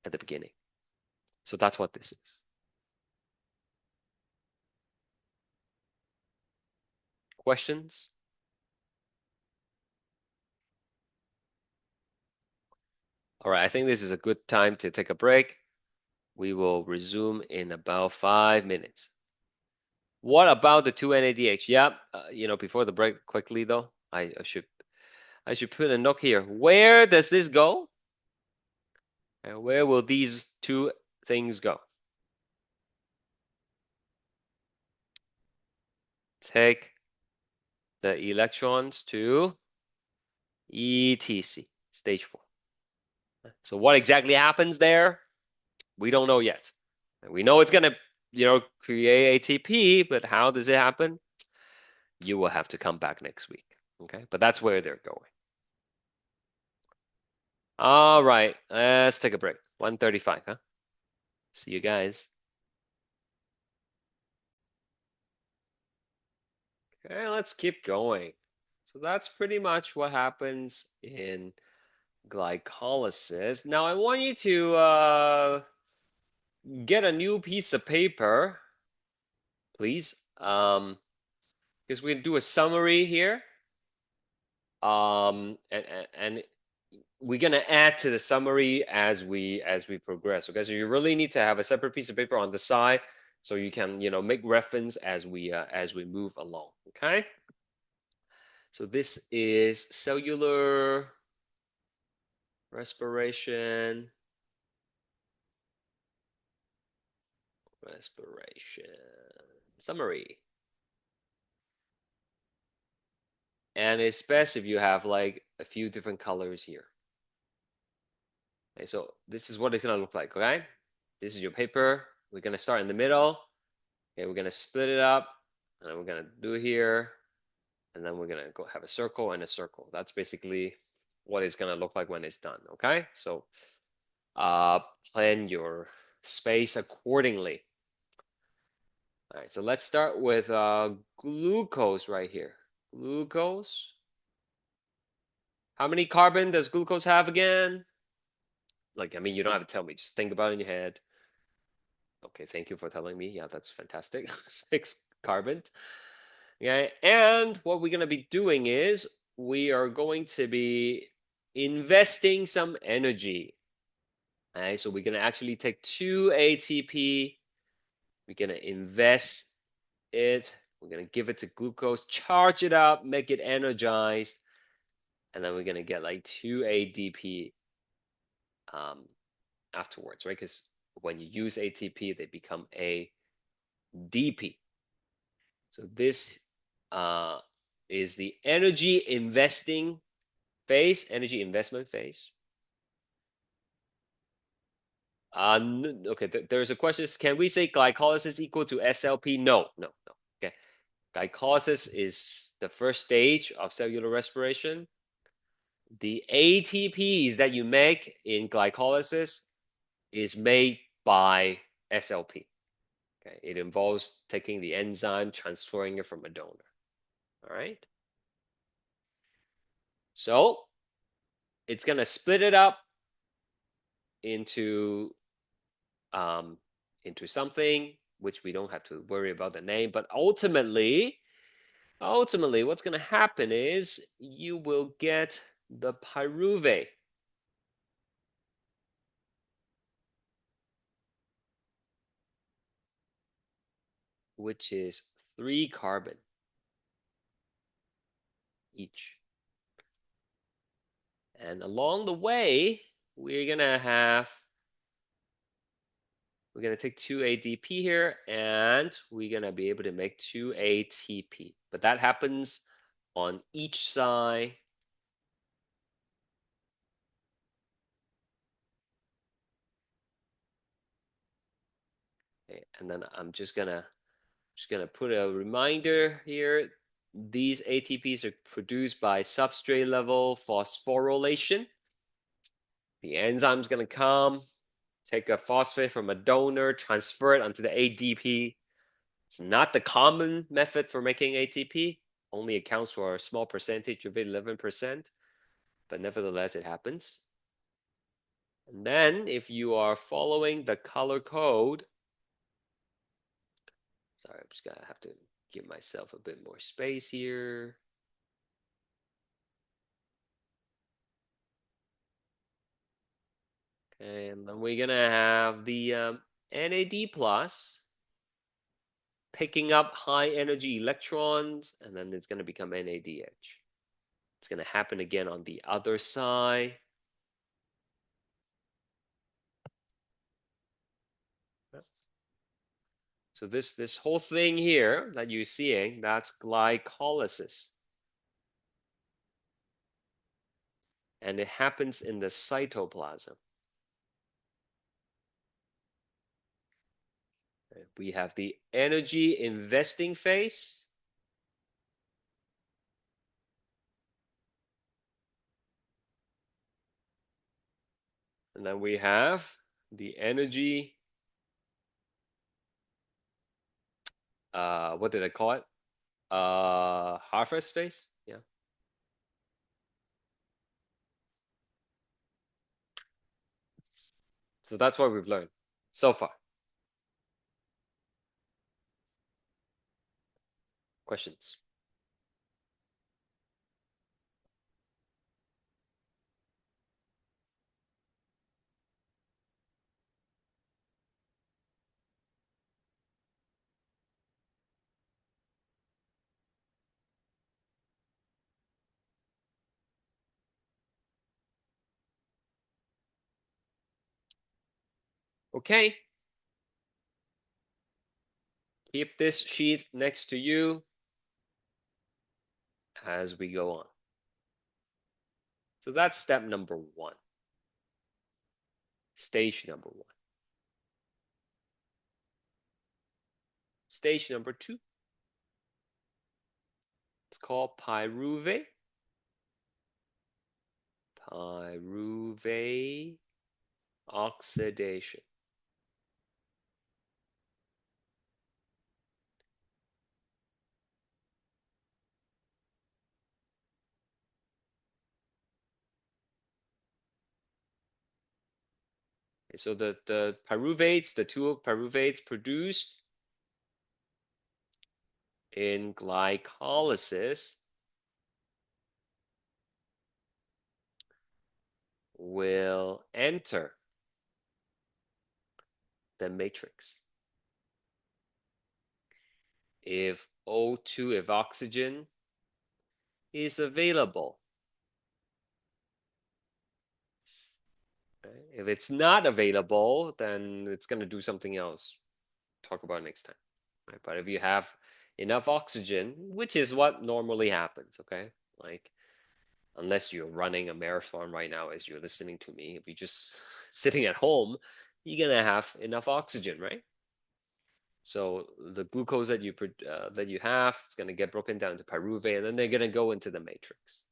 at the beginning. So that's what this is. Questions? All right, I think this is a good time to take a break. We will resume in about 5 minutes. What about the 2 NADH? Yeah, before the break, quickly though, I should put a note here. Where does this go? And where will these two things go? Take the electrons to ETC, stage 4. So what exactly happens there? We don't know yet. We know it's gonna, create ATP, but how does it happen? You will have to come back next week. Okay, but that's where they're going. All right, let's take a break. 1:35, huh? See you guys. Okay, let's keep going. So that's pretty much what happens in glycolysis. Now I want you to get a new piece of paper, please, because we do a summary here, and we're gonna add to the summary as we progress. Okay, so you really need to have a separate piece of paper on the side so you can make reference as we move along. Okay, so this is cellular respiration. Summary. And it's best if you have like a few different colors here. Okay, so this is what it's gonna look like, okay? This is your paper. We're gonna start in the middle. Okay, we're gonna split it up, and we're gonna do here, and then we're gonna go have a circle and a circle. That's basically what it's gonna look like when it's done, okay? So plan your space accordingly. All right, so let's start with glucose right here. Glucose. How many carbon does glucose have again? Like, I mean, you don't have to tell me. Just think about it in your head. Okay, thank you for telling me. Yeah, that's fantastic. 6 carbon. Okay, and what we're going to be doing is we are going to be investing some energy. Okay, so we're going to actually take 2 ATP. We're going to invest it. We're going to give it to glucose, charge it up, make it energized. And then we're going to get like 2 ADP afterwards, right? Because when you use ATP, they become ADP. So this uh, is the energy investing phase, energy investment phase. Okay, there's a question. Can we say glycolysis equal to SLP? No, no, no. Okay, glycolysis is the first stage of cellular respiration. The ATPs that you make in glycolysis is made by SLP. Okay, it involves taking the enzyme, transferring it from a donor. All right. So it's gonna split it up into um, into something which we don't have to worry about the name, but ultimately, what's gonna happen is you will get the pyruvate, which is 3 carbon each. And along the way, we're gonna have we're gonna take 2 ADP here, and we're gonna be able to make 2 ATP. But that happens on each side. Okay, and then I'm just gonna put a reminder here. These ATPs are produced by substrate level phosphorylation. The enzyme's gonna come, take a phosphate from a donor, transfer it onto the ADP. It's not the common method for making ATP, only accounts for a small percentage of it, 11%, but nevertheless, it happens. And then if you are following the color code, sorry, I'm just gonna have to give myself a bit more space here. Okay, and then we're gonna have the NAD plus picking up high energy electrons, and then it's gonna become NADH. It's gonna happen again on the other side. So this whole thing here that you're seeing, that's glycolysis. And it happens in the cytoplasm. We have the energy investing phase. And then we have the energy, what did I call it? Harvest phase. Yeah. So that's what we've learned so far. Questions? Okay. Keep this sheet next to you as we go on. So that's step number 1, stage number 1. Stage number 2, it's called pyruvate. Pyruvate oxidation. So the pyruvates, the two pyruvates produced in glycolysis will enter the matrix. If O2, if oxygen is available, Right? If it's not available, then it's going to do something else. Talk about it next time. Right? But if you have enough oxygen, which is what normally happens, okay? Like, unless you're running a marathon right now as you're listening to me, if you're just sitting at home, you're gonna have enough oxygen, right? So the glucose that you have is gonna get broken down to pyruvate, and then they're gonna go into the matrix.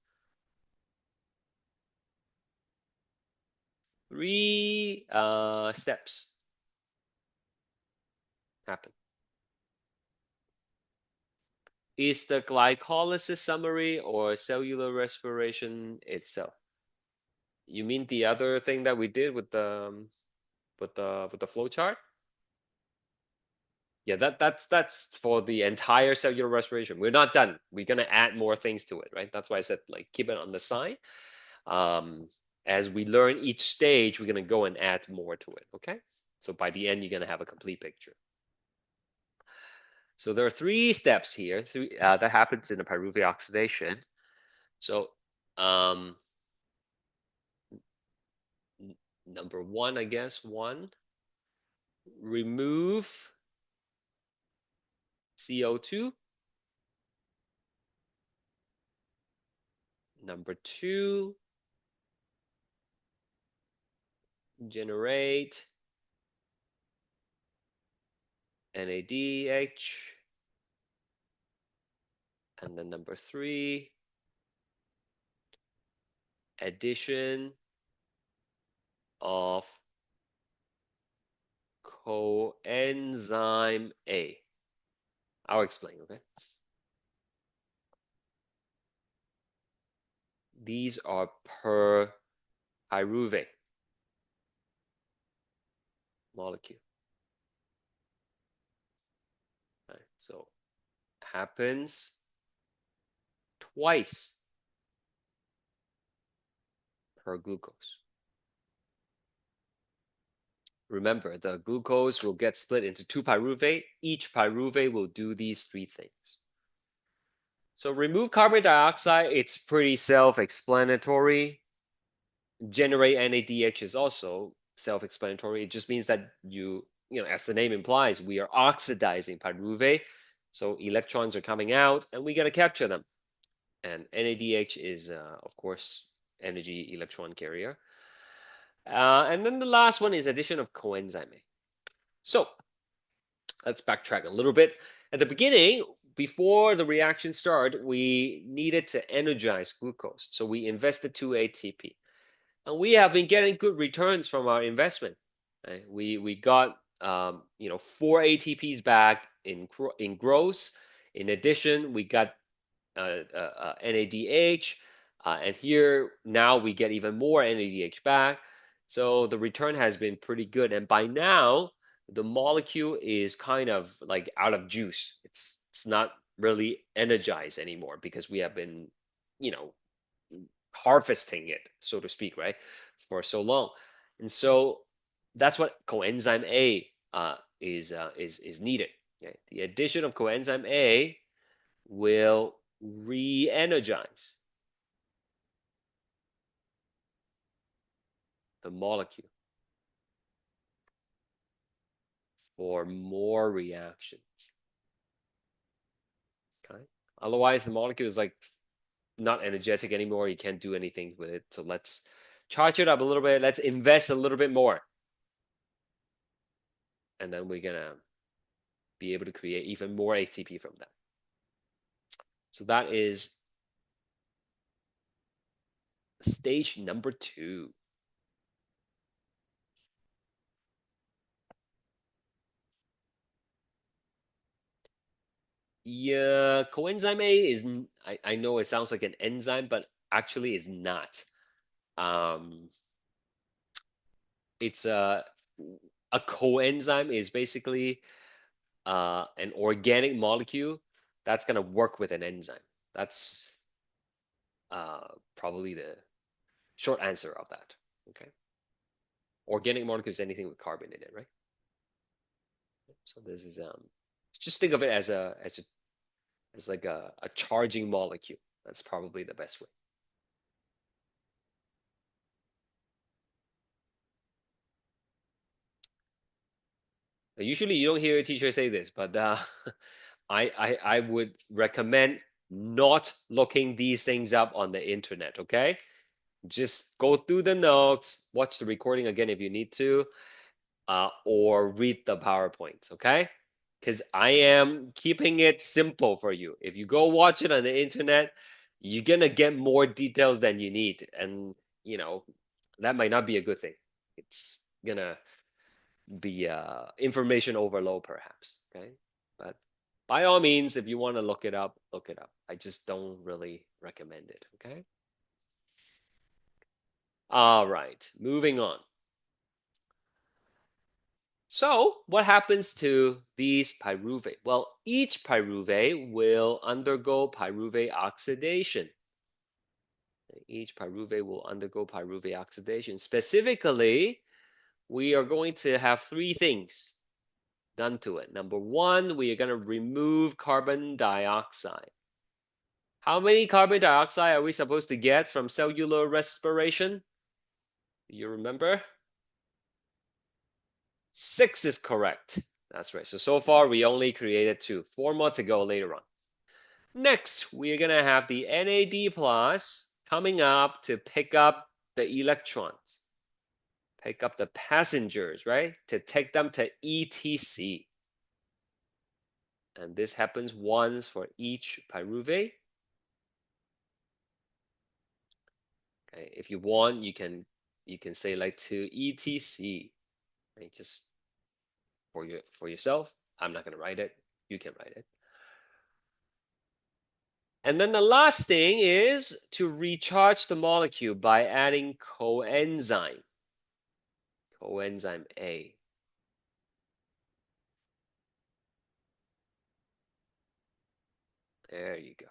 Three steps happen. Is the glycolysis summary or cellular respiration itself? You mean the other thing that we did with the flow chart? Yeah, that's for the entire cellular respiration. We're not done. We're gonna add more things to it, right? That's why I said like keep it on the side. Um, as we learn each stage, we're gonna go and add more to it. Okay. So by the end, you're gonna have a complete picture. So there are three steps here, that happens in the pyruvate oxidation. So um, number one, I guess, remove CO2. Number two, generate NADH. And then number three, addition of coenzyme A. I'll explain, okay? These are per pyruvate molecule. Right? So happens twice per glucose. Remember, the glucose will get split into two pyruvate. Each pyruvate will do these three things. So remove carbon dioxide, it's pretty self-explanatory. Generate NADH is also self-explanatory. It just means that as the name implies, we are oxidizing pyruvate. So electrons are coming out and we got to capture them. And NADH is, of course, energy electron carrier. And then the last one is addition of coenzyme A. So let's backtrack a little bit. At the beginning, before the reaction started, we needed to energize glucose. So we invested 2 ATP. And we have been getting good returns from our investment. Right? We got 4 ATPs back in gross. In addition, we got NADH, and here now we get even more NADH back. So the return has been pretty good. And by now, the molecule is kind of like out of juice. It's not really energized anymore because we have been, you know, harvesting it, so to speak, right, for so long. And so that's what coenzyme A is needed. Okay? The addition of coenzyme A will re-energize the molecule for more reactions. Okay. Otherwise, the molecule is like not energetic anymore. You can't do anything with it. So let's charge it up a little bit. Let's invest a little bit more. And then we're gonna be able to create even more ATP from that. So that is stage number two. Yeah, coenzyme A is, I know it sounds like an enzyme, but actually is not. Um, it's a coenzyme is basically an organic molecule that's gonna work with an enzyme. That's probably the short answer of that. Okay. Organic molecule is anything with carbon in it, right? So this is just think of it as like a charging molecule. That's probably the best way. Usually you don't hear a teacher say this, but I would recommend not looking these things up on the internet, okay? Just go through the notes, watch the recording again if you need to, or read the PowerPoints, okay? Because I am keeping it simple for you. If you go watch it on the internet, you're gonna get more details than you need, and you know that might not be a good thing. It's gonna be information overload, perhaps. Okay, but by all means, if you want to look it up, look it up. I just don't really recommend it. Okay. All right, moving on. So, what happens to these pyruvate? Well, each pyruvate will undergo pyruvate oxidation. Each pyruvate will undergo pyruvate oxidation. Specifically, we are going to have three things done to it. Number one, we are going to remove carbon dioxide. How many carbon dioxide are we supposed to get from cellular respiration? Do you remember? Six is correct. That's right. So far we only created two. Four more to go later on. Next, we're going to have the NAD plus coming up to pick up the electrons, pick up the passengers, right? To take them to ETC. And this happens once for each pyruvate. Okay, if you want, you can say like to ETC, right? Just for yourself. I'm not gonna write it. You can write it. And then the last thing is to recharge the molecule by adding coenzyme, coenzyme A. There you go.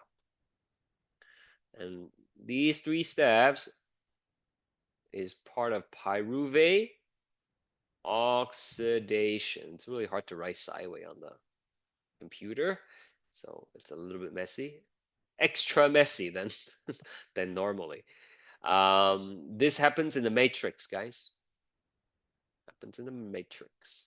And these three steps is part of pyruvate oxidation. It's really hard to write sideways on the computer, so it's a little bit messy, extra messy than than normally. This happens in the matrix, guys. Happens in the matrix.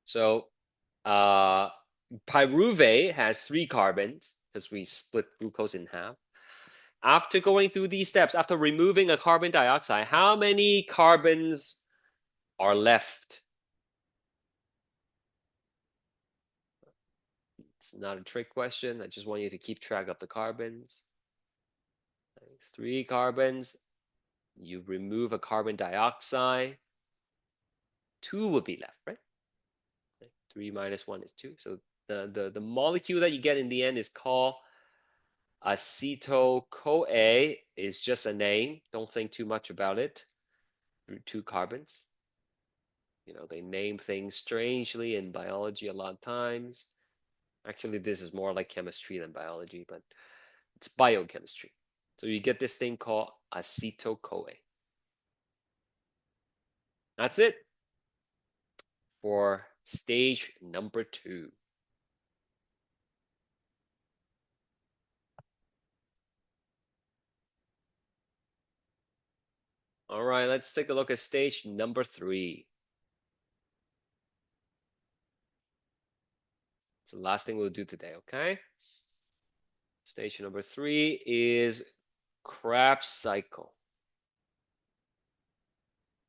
So uh, pyruvate has three carbons because we split glucose in half. After going through these steps, after removing a carbon dioxide, how many carbons are left? It's not a trick question. I just want you to keep track of the carbons. Three carbons. You remove a carbon dioxide. Two would be left, right? Three minus one is two. So the molecule that you get in the end is called acetyl-CoA. Is just a name. Don't think too much about it. Two carbons. They name things strangely in biology a lot of times. Actually, this is more like chemistry than biology, but it's biochemistry. So you get this thing called acetyl-CoA. That's it for stage number 2. All right, let's take a look at stage number 3. It's the last thing we'll do today, okay? Stage number 3 is Krebs cycle.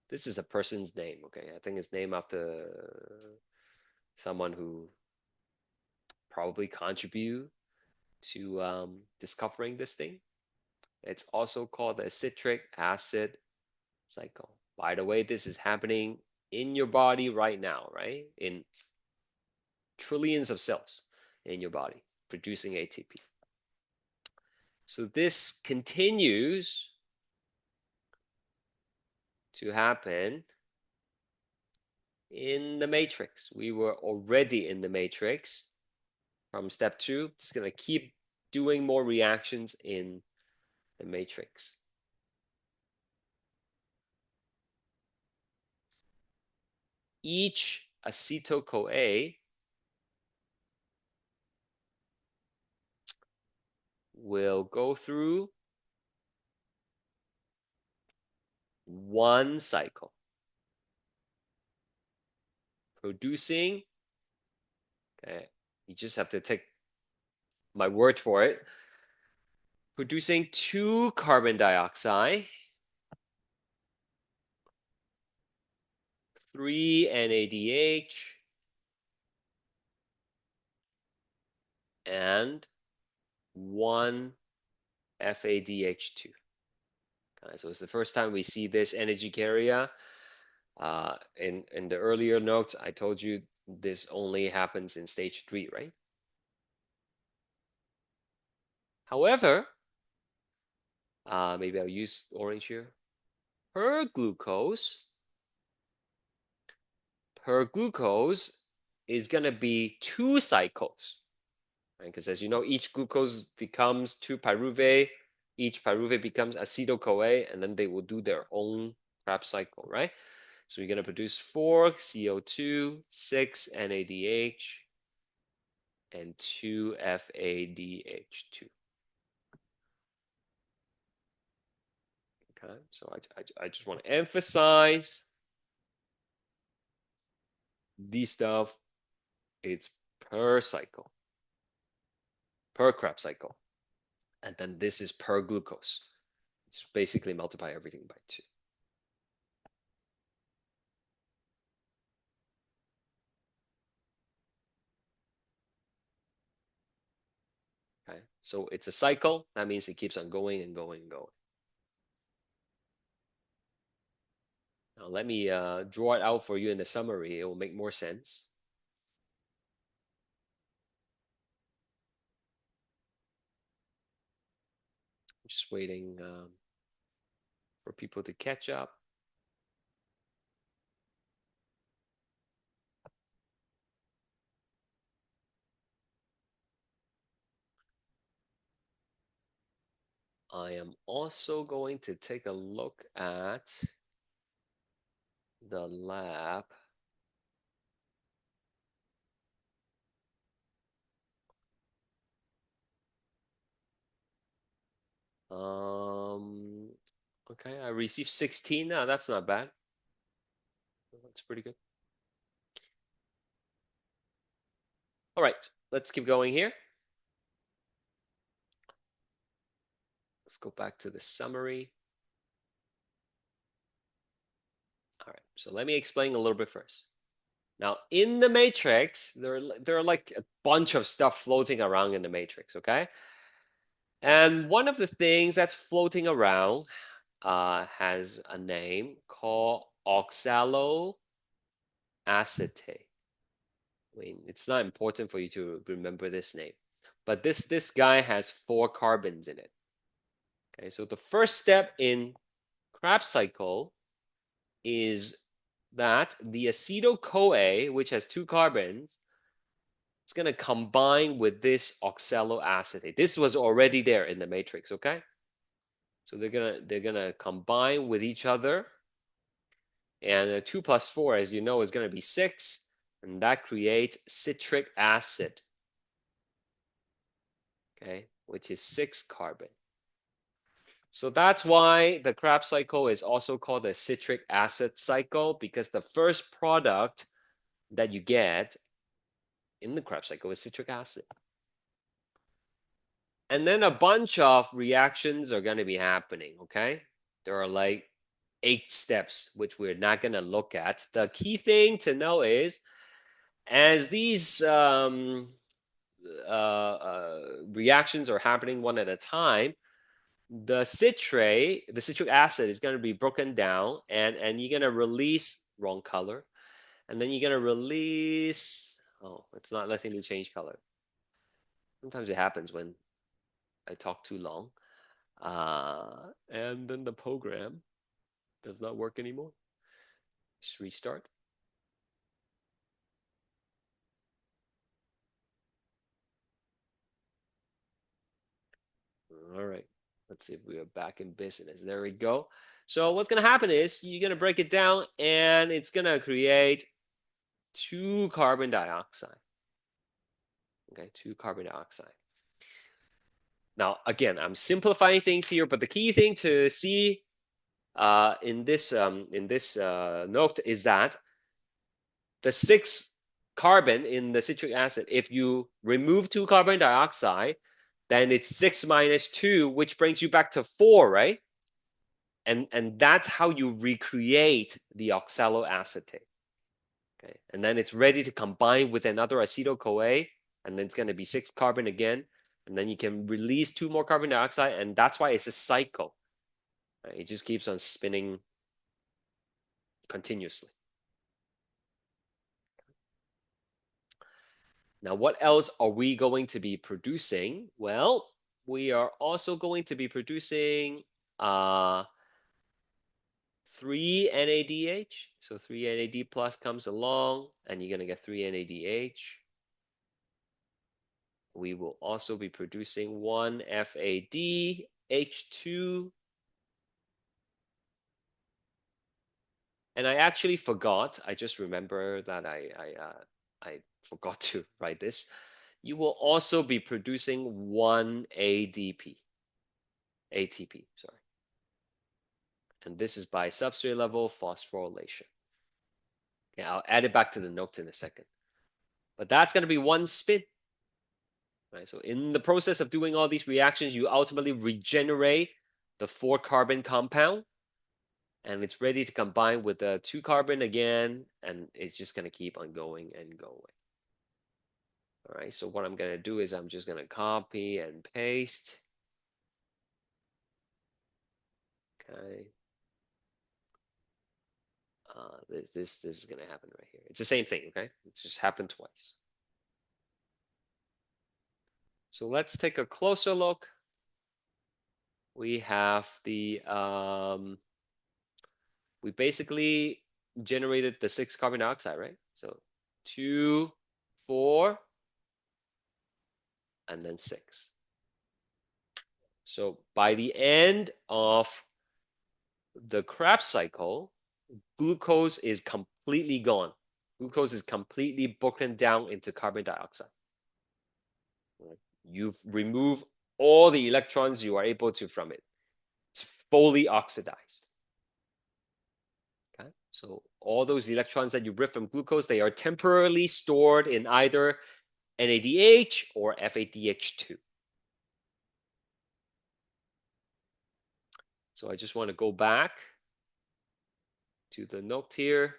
This is a person's name, okay? I think it's named after someone who probably contributed to discovering this thing. It's also called the citric acid cycle. By the way, this is happening in your body right now, right? In trillions of cells in your body producing ATP. So this continues to happen in the matrix. We were already in the matrix from step 2. It's going to keep doing more reactions in the matrix. Each acetyl-CoA will go through one cycle, producing, okay, you just have to take my word for it, producing 2 carbon dioxide, 3 NADH, and 1 FADH2. Okay, so it's the first time we see this energy carrier. In the earlier notes, I told you this only happens in stage 3, right? However, maybe I'll use orange here. Per glucose, per glucose is going to be 2 cycles, right? Because as you know, each glucose becomes 2 pyruvate, each pyruvate becomes acetyl-CoA, and then they will do their own Krebs cycle, right? So you're going to produce 4 CO2, 6 NADH, and 2 FADH2. Okay, so I just want to emphasize these stuff, it's per cycle, per Krebs cycle. And then this is per glucose. It's basically multiply everything by 2. Okay, so it's a cycle. That means it keeps on going and going and going. Now let me draw it out for you in the summary. It will make more sense. I'm just waiting for people to catch up. I am also going to take a look at the lab. Okay, I received 16 now. That's not bad. That's pretty good. All right, let's keep going here. Let's go back to the summary. All right, so let me explain a little bit first. Now, in the matrix, there are like a bunch of stuff floating around in the matrix, okay? And one of the things that's floating around has a name called oxaloacetate. I mean, it's not important for you to remember this name, but this guy has 4 carbons in it. Okay, so the first step in Krebs cycle is that the acetyl-CoA, which has 2 carbons, it's going to combine with this oxaloacetate. This was already there in the matrix, okay? So they're gonna combine with each other, and 2 plus 4, as you know, is going to be 6, and that creates citric acid, okay, which is 6 carbon. So that's why the Krebs cycle is also called the citric acid cycle, because the first product that you get in the Krebs cycle is citric acid. And then a bunch of reactions are going to be happening, okay? There are like 8 steps, which we're not going to look at. The key thing to know is as these reactions are happening one at a time, the citric acid is going to be broken down, and you're going to release wrong color. And then you're going to release, oh, it's not letting me change color. Sometimes it happens when I talk too long. And then the program does not work anymore. Just restart. All right. Let's see if we are back in business. There we go. So what's going to happen is you're going to break it down, and it's going to create 2 carbon dioxide. Okay, 2 carbon dioxide. Now, again, I'm simplifying things here, but the key thing to see in this note is that the sixth carbon in the citric acid, if you remove two carbon dioxide, then it's 6 - 2, which brings you back to 4, right? And that's how you recreate the oxaloacetate. Okay, and then it's ready to combine with another acetyl-CoA, and then it's going to be 6 carbon again, and then you can release 2 more carbon dioxide, and that's why it's a cycle. Right? It just keeps on spinning continuously. Now, what else are we going to be producing? Well, we are also going to be producing 3 NADH. So 3 NAD plus comes along, and you're going to get 3 NADH. We will also be producing 1 FADH2. And I actually forgot, I just remember that I forgot to write this. You will also be producing 1 ATP, sorry. And this is by substrate level phosphorylation. Okay, I'll add it back to the notes in a second. But that's going to be 1 spin. Right? So in the process of doing all these reactions, you ultimately regenerate the 4-carbon compound, and it's ready to combine with the 2-carbon again, and it's just going to keep on going and going. All right, so what I'm going to do is I'm just going to copy and paste. Okay. This is going to happen right here. It's the same thing, okay? It just happened twice. So let's take a closer look. We have we basically generated the 6 carbon dioxide, right? So 2, 4, and then 6. So by the end of the Krebs cycle, glucose is completely gone. Glucose is completely broken down into carbon dioxide. You've removed all the electrons you are able to from it. It's fully oxidized. Okay, so all those electrons that you ripped from glucose, they are temporarily stored in either NADH or FADH2. So I just want to go back to the note here,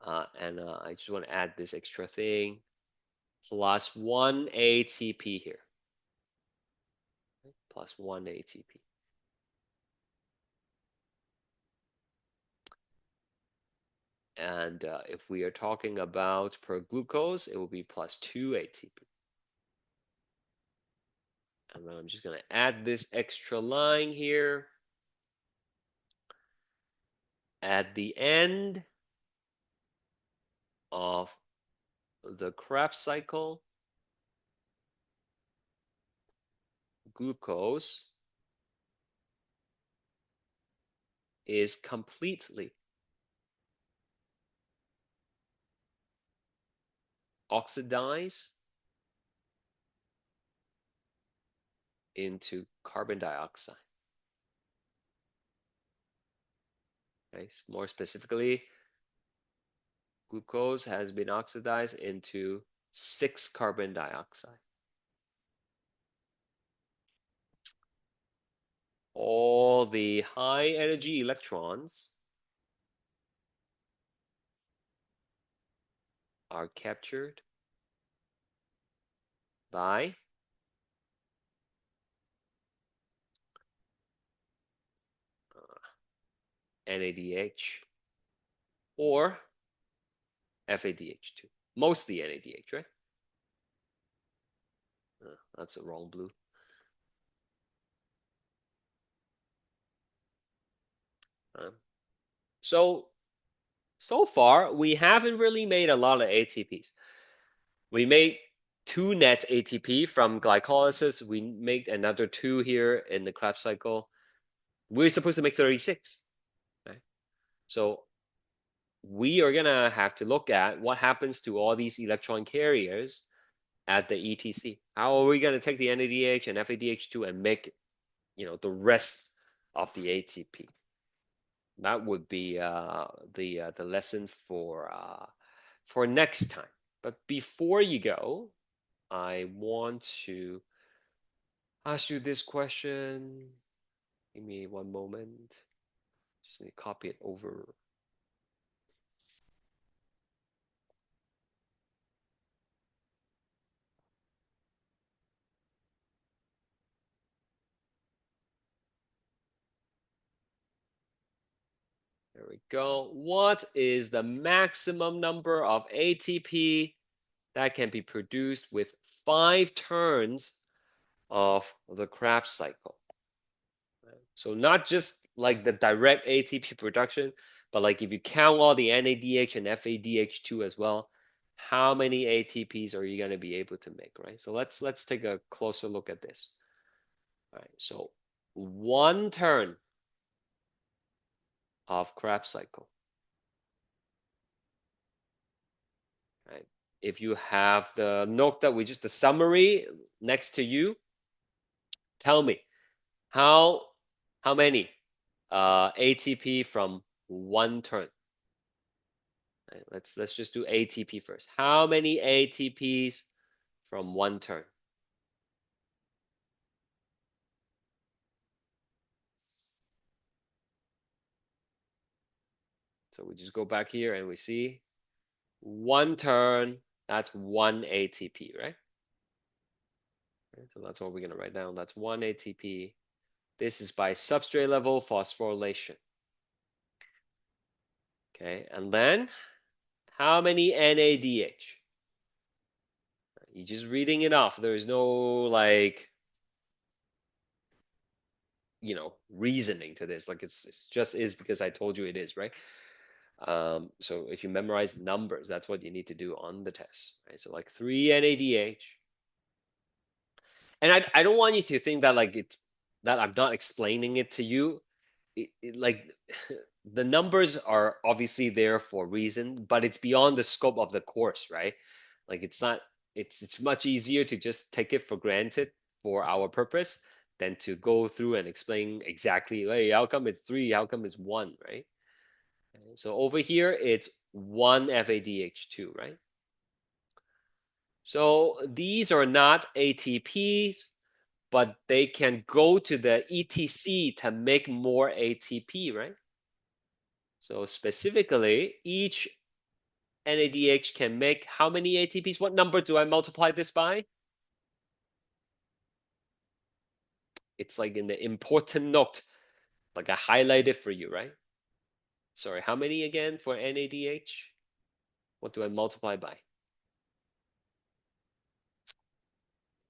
and I just want to add this extra thing, plus 1 ATP here, plus 1 ATP. And if we are talking about per glucose, it will be plus 2 ATP. And then I'm just going to add this extra line here. At the end of the Krebs cycle, glucose is completely oxidized into carbon dioxide. Okay, more specifically, glucose has been oxidized into 6 carbon dioxide. All the high energy electrons are captured by NADH or FADH2. Mostly NADH, right? That's a wrong blue. So far, we haven't really made a lot of ATPs. We made 2 net ATP from glycolysis. We made another 2 here in the Krebs cycle. We're supposed to make 36. Right? So we are gonna have to look at what happens to all these electron carriers at the ETC. How are we gonna take the NADH and FADH2 and make, the rest of the ATP? That would be the lesson for next time. But before you go, I want to ask you this question. Give me one moment. Just need to copy it over. There we go. What is the maximum number of ATP that can be produced with 5 turns of the Krebs cycle? So not just like the direct ATP production, but like if you count all the NADH and FADH2 as well, how many ATPs are you going to be able to make, right? So let's take a closer look at this. All right, so 1 turn of Krebs cycle, right? If you have the note that we just the summary next to you, tell me how how many ATP from 1 turn. Right, let's just do ATP first. How many ATPs from 1 turn? So we just go back here and we see 1 turn, that's 1 ATP, right? Okay, so that's what we're gonna write down. That's 1 ATP. This is by substrate level phosphorylation. Okay, and then how many NADH? You're just reading it off. There is no like, reasoning to this. Like it's just is because I told you it is, right? So if you memorize numbers, that's what you need to do on the test, right? So like 3 NADH. And I don't want you to think that like it's that I'm not explaining it to you. Like the numbers are obviously there for a reason, but it's beyond the scope of the course, right? Like it's not it's much easier to just take it for granted for our purpose than to go through and explain exactly, hey, how come it's 3, how come it's 1, right? So over here, it's 1 FADH2, right? So these are not ATPs, but they can go to the ETC to make more ATP, right? So specifically, each NADH can make how many ATPs? What number do I multiply this by? It's like in the important note, like I highlighted for you, right? Sorry, how many again for NADH? What do I multiply by?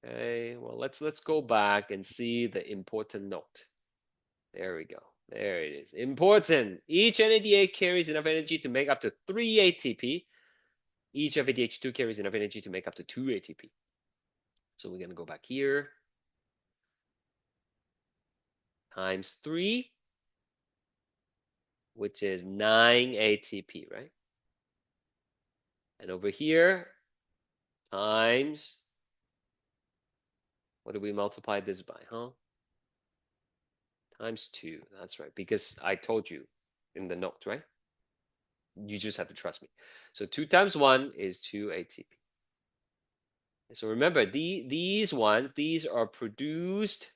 Okay, well let's go back and see the important note. There we go. There it is. Important. Each NADH carries enough energy to make up to 3 ATP. Each FADH2 carries enough energy to make up to 2 ATP. So we're going to go back here. Times 3, which is 9 ATP, right? And over here, times, what do we multiply this by, huh? Times 2. That's right, because I told you in the note, right? You just have to trust me. So 2 times 1 is 2 ATP. So remember, these are produced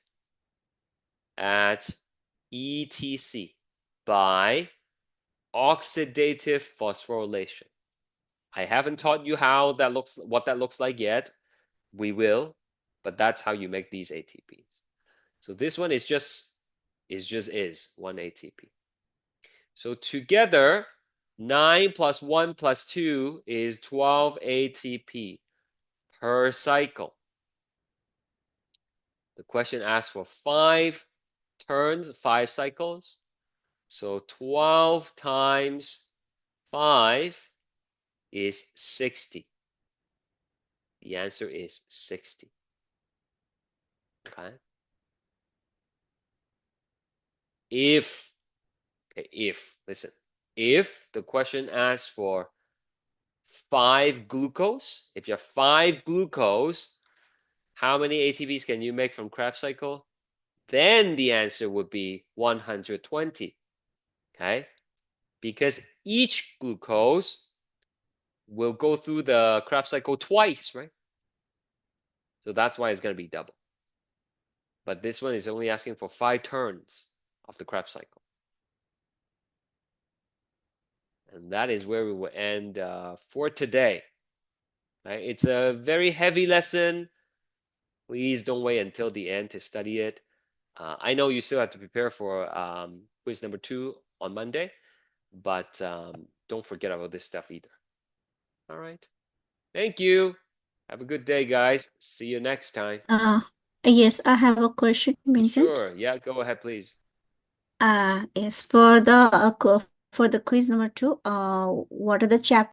at ETC by oxidative phosphorylation. I haven't taught you what that looks like yet. We will, but that's how you make these ATPs. So this one is 1 ATP. So together, 9 plus 1 plus 2 is 12 ATP per cycle. The question asks for 5 turns, 5 cycles. So 12 times 5 is 60. The answer is 60. Okay. Listen, if the question asks for 5 glucose, if you have 5 glucose, how many ATPs can you make from Krebs cycle? Then the answer would be 120. okay? Because each glucose will go through the Krebs cycle twice, right? So that's why it's going to be double. But this one is only asking for 5 turns of the Krebs cycle. And that is where we will end for today. Right? It's a very heavy lesson. Please don't wait until the end to study it. I know you still have to prepare for quiz number 2 on Monday, but don't forget about this stuff either. All right. Thank you. Have a good day, guys. See you next time. Yes, I have a question, Vincent. Sure. Yeah, go ahead, please. Yes, for the quiz number two, what are the chapters